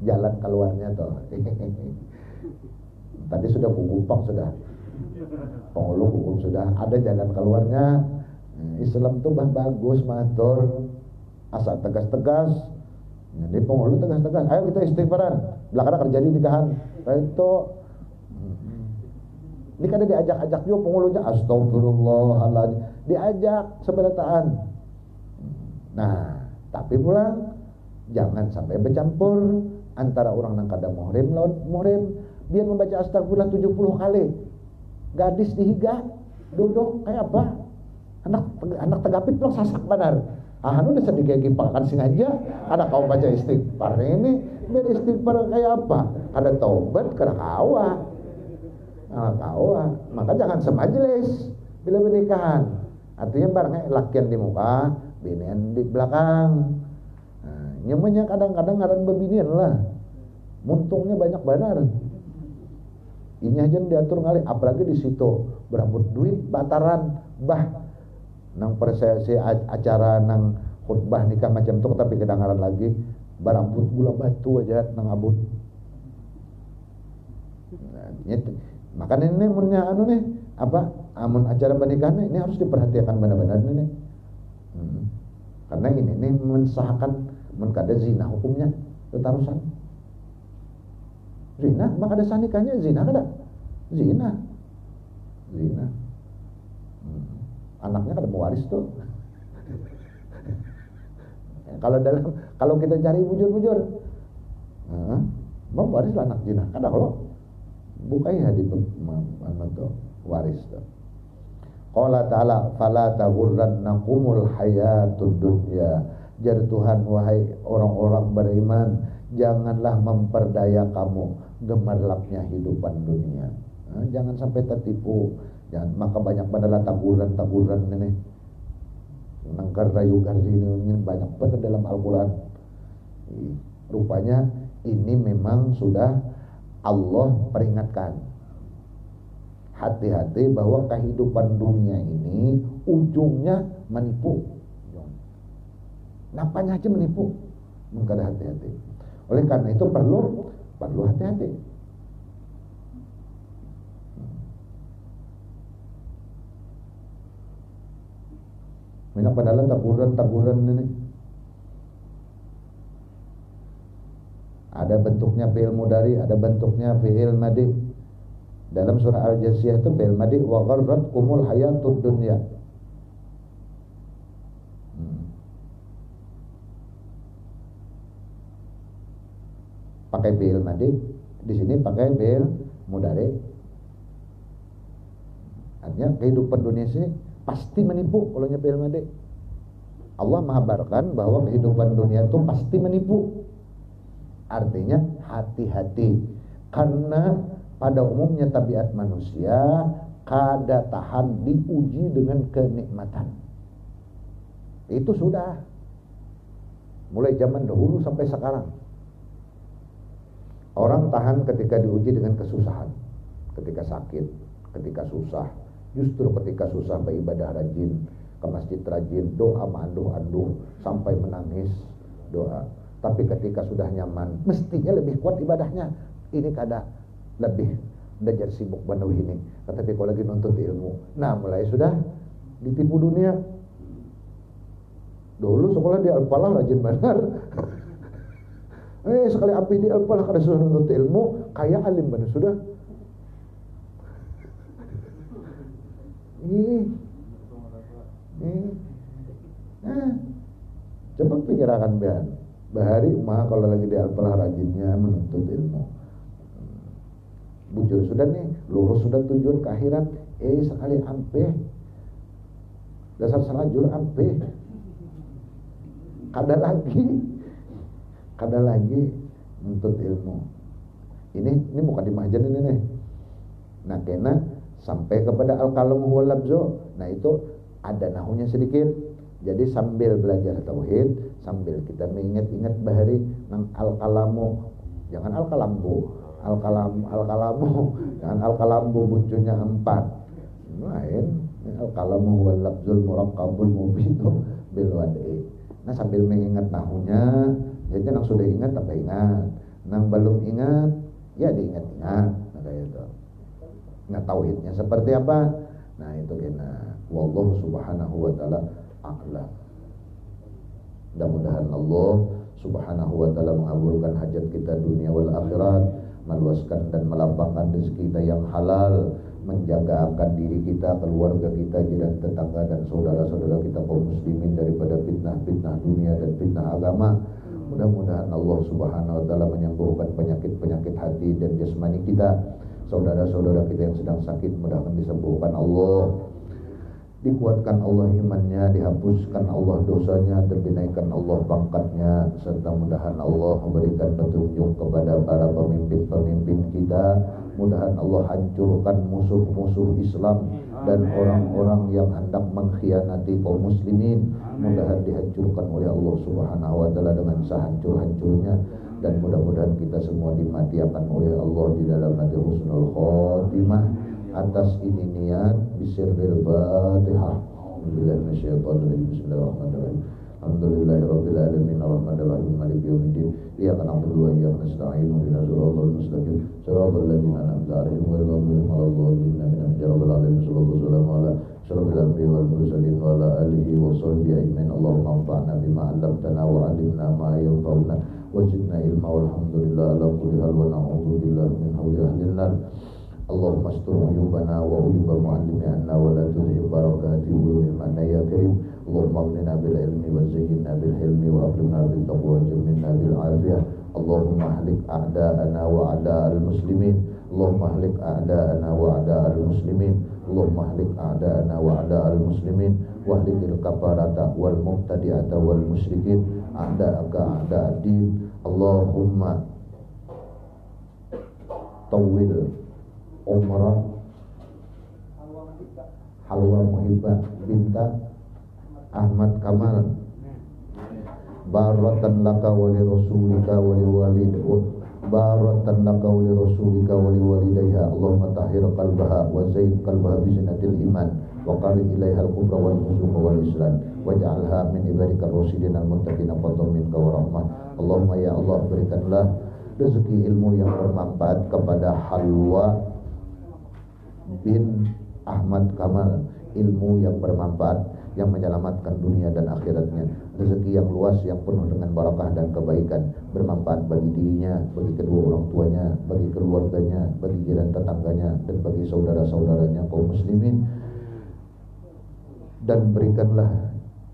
Jalan keluarnya toh. Tadi sudah kugupak sudah. Pengulu hukum sudah ada jalan keluarnya. Islam tuh bagus matur, asal tegas-tegas. Jadi pengulu tegas-tegas. Ayo kita istighfaran. Belakangan terjadi nikahan. Itu ini kan diajak-ajak juga pengulunya. Astagfirullahaladzim. Diajak seberataan. Nah, tapi pulang jangan sampai bercampur antara orang yang kada muhrim lawan muhrim. Dia membaca astagfirullah 70 kali. Gadis dihiga, duduk kayak apa? Anak tegapit pulang sasak benar. Anu udah sedikit gipakan sengaja. Ada kau baca istighfar ini, biar istighfar kayak apa? Ada taubat, kada kawa. Kawa, Maka jangan semajelis bila pernikahan. Artinya barangnya lakian di muka, binian di belakang. Nah, nyamanya kadang-kadang ngaran bebinian lah. Muntungnya banyak benar. Ini aja diatur ngalih, apalagi di situ berambut duit bataran bah nang persesi acara nang khutbah nikah macam itu, tapi kedengaran lagi berambut gula batu aja nang abut. Nah, makanya ini munnya anu nih apa amun acara pernikahan ini harus diperhatikan benar-benar nih. Karena ini mensahkan kada zina hukumnya tetarusan. Zina, maka ada nikahnya zina kada? Zina. Anaknya kada mau waris tuh. Kalau kita cari bujur-bujur, mau waris lah anak zina. Kada kalau bukai di mana tuh waris tuh. Qala ta'ala fala taghurrannakumul hayatud dunya. Jar Tuhan, wahai orang-orang beriman, janganlah memperdaya kamu gemerlapnya hidupan dunia. Jangan sampai tertipu. Maka banyak adalah taburan ini. Nangkar rayu ini banyak pada dalam Al-Quran. Rupanya ini memang sudah Allah peringatkan. Hati-hati bahwa kehidupan dunia ini ujungnya menipu. Napanya aja menipu. Maka hati-hati. Oleh karena itu perlu hati-hati. Banyak padahal taburan ini. Ada bentuknya fi'il mudhari, ada bentuknya fi'il madhi. Dalam surah Al-Jasiyah itu fi'il madhi wa gharratkumul hayatud dunya. Pakai fi'il madhi, di sini pakai fi'il mudhari. Artinya kehidupan dunia ini pasti menipu kalau fi'il madhi. Allah mengabarkan bahwa kehidupan dunia itu pasti menipu. Artinya hati-hati, karena pada umumnya tabiat manusia kada tahan diuji dengan kenikmatan. Itu sudah mulai zaman dahulu sampai sekarang. Orang tahan ketika diuji dengan kesusahan, ketika sakit, ketika susah. Justru ketika susah beribadah rajin, ke masjid rajin, doa manduh-anduh sampai menangis doa. Tapi ketika sudah nyaman, mestinya lebih kuat ibadahnya. Ini kada lebih belajar sibuk penuh ini. Tetapi kalau lagi nuntut ilmu, nah mulai sudah ditipu dunia. Dulu sekolah di Al-Falah rajin benar. Sekali api di Al-Falah kada sudah nuntut ilmu, kayak alim benar sudah. Coba pikirkan biar bahari mah kalau lagi di Al-Falah rajinnya menuntut ilmu. Bujur sudah nih, lurus sudah tujuan ke akhirat. Sekali ampe dasar salajur ampe. Kada lagi menuntut ilmu. Ini bukan dimajan ini nih. Nah kena sampai kepada al-kalam huwal labzo. Nah itu ada nahunya sedikit. Jadi sambil belajar tauhid, sambil kita mengingat-ingat bahari nang al-kalamu, jangan al-kalambu, jangan al-kalambu buncunya 4. Lain, al-kalamu huwal labzul muraqqabul mubin bil wad'i. Nah sambil mengingat nahunya, jadi nang sudah ingat tambah ingat, nang belum ingat ya diingat-ingat. Nah kayak itu. Nah tauhidnya seperti apa? Nah itu kena wallahu subhanahu wa ta'ala a'lam. Mudah-mudahan Allah subhanahu wa ta'ala mengabulkan hajat kita dunia wal akhirat, meluaskan dan melapangkan rezeki kita yang halal, menjaga akan diri kita, keluarga kita, jiran tetangga dan saudara-saudara kita kaum muslimin daripada fitnah-fitnah dunia dan fitnah agama. Mudah-mudahan Allah subhanahu wa ta'ala menyembuhkan penyakit-penyakit hati dan jasmani kita. Saudara-saudara kita yang sedang sakit mudah-mudahan disembuhkan Allah, dikuatkan Allah imannya, dihapuskan Allah dosanya, dan dinaikkan Allah pangkatnya, serta mudahan Allah memberikan petunjuk kepada para pemimpin-pemimpin kita Mudahan Allah hancurkan musuh-musuh Islam dan orang-orang yang hendak mengkhianati kaum muslimin. Mudahan dihancurkan oleh Allah Subhanahu wa taala dengan sehancur-hancurnya, dan mudah-mudahan kita semua dimatiakan oleh Allah di dalam hati husnul khotimah. Atas ini niat bisirril Fatihah. Bismillahirrahmanirrahim. Alhamdulillahirabbil alamin arrahmanir rahim maliki yaumiddin iyyaka na'budu wa iyyaka nasta'in ihdinas siratal mustaqim siratal ladzina an'amta 'alaihim ghairil maghdubi 'alaihim waladdallin sallallahu ala asyrafil anbiya'i wal mursalin wa ala alihi wa sahbihi ajmain. Allahumma anfa'na bima 'allamtana wa 'allimna ma yanfa'una wa zidna ilma walhamdulillah ala kulli hal wa na'udzu billahi min hawli ahlin nar. Allahumma astur uyubana wa uyuba mu'allimi anna wa la tuzhib barakati ulumana ya karim. Allahumma aghnina bil ilmi wa zayyinna bil hilmi wa akrimna bil taqwa wa jammilna bil afiyah. Allahumma ahlik a'da'ana wa a'da'al muslimin. Allahumma ahlik a'da'ana wa a'da'al muslimin. Allahumma ahlik a'da'ana wa a'da'al muslimin wa ahlikil kafarata wal mubtadi'ata wal musyrikin a'da'aka a'da'ad-din. Allahumma tawwil umrah Halwa Muhibbah binta Ahmad Kamal baratan laka wa li rasulika wa li walid baratan laka wa li rasulika wa li walidayha. Allahumma tahhir qalbaha wa zayyid qalbaha bi zinatil iman wa qari ilaiha al-kufra wal fusuqa wal isyan waj'alha min ibadikar rasyidin al-muttaqin fadlan minka wa rahmah. Allahumma ya Allah, berikanlah rezeki ilmu yang bermanfaat kepada Halwa bin Ahmad Kamal, ilmu yang bermanfaat yang menyelamatkan dunia dan akhiratnya, rezeki yang luas yang penuh dengan barakah dan kebaikan, bermanfaat bagi dirinya, bagi kedua orang tuanya, bagi keluarganya, bagi jiran tetangganya, dan bagi saudara-saudaranya kaum muslimin. Dan berikanlah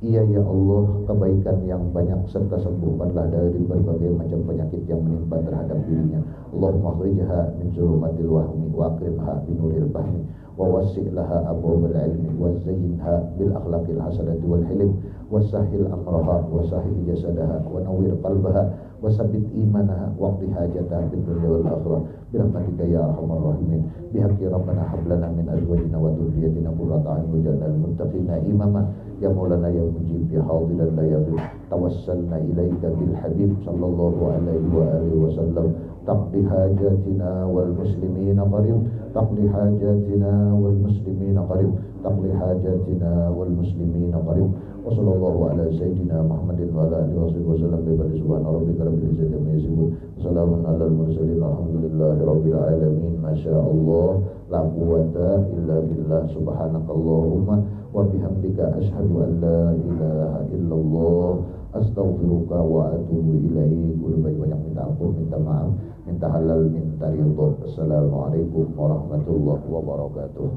ia ya Allah kebaikan yang banyak, serta sembuhkanlah dari berbagai macam penyakit yang menimpa terhadap dirinya. Allahumma khrijha min zulumatil wahmi wa akrimha bi nuril fahmi wa wasi' laha abwabal ilmi wa zayyinha bil akhlaqil hasanati wal hilm wa sahhil amraha wa sahhil jasadaha wa nawwir qalbaha wa sabbit imanaha wa qdi hajataha fid dunya wal akhirah bi rahmatika ya arhamar rahimin. Bihaqqi rabbana hab lana min azwajina wa dhurriyyatina qurrata a'yun waj'alna lil muttaqina imama. Ya Maulana ya Mujib ya Hadiran la yaghib, tawassalna ilaika bil habib sallallahu alaihi wa alihi wasallam. Taqdi hajatina wal muslimina qarib, taqdi hajatina wal muslimina qarib, taqdi hajatina wal muslimina qarib. Wa sallallahu ala sayyidina Muhammadin wa ala alihi wasallam. Bi subhana rabbika rabbil izzati amma yasifun, salamun alal mursalin, alhamdulillahi rabbil alamin. Masyaallah, la quwwata illa billah. Subhanakallahumma wa bihamdika asyhadu an la ilaha illallah astaghfiruka wa atubu ilaik. Udah banyak minta ampun, minta maaf, minta halal, minta ridho. Assalamualaikum warahmatullahi wabarakatuh.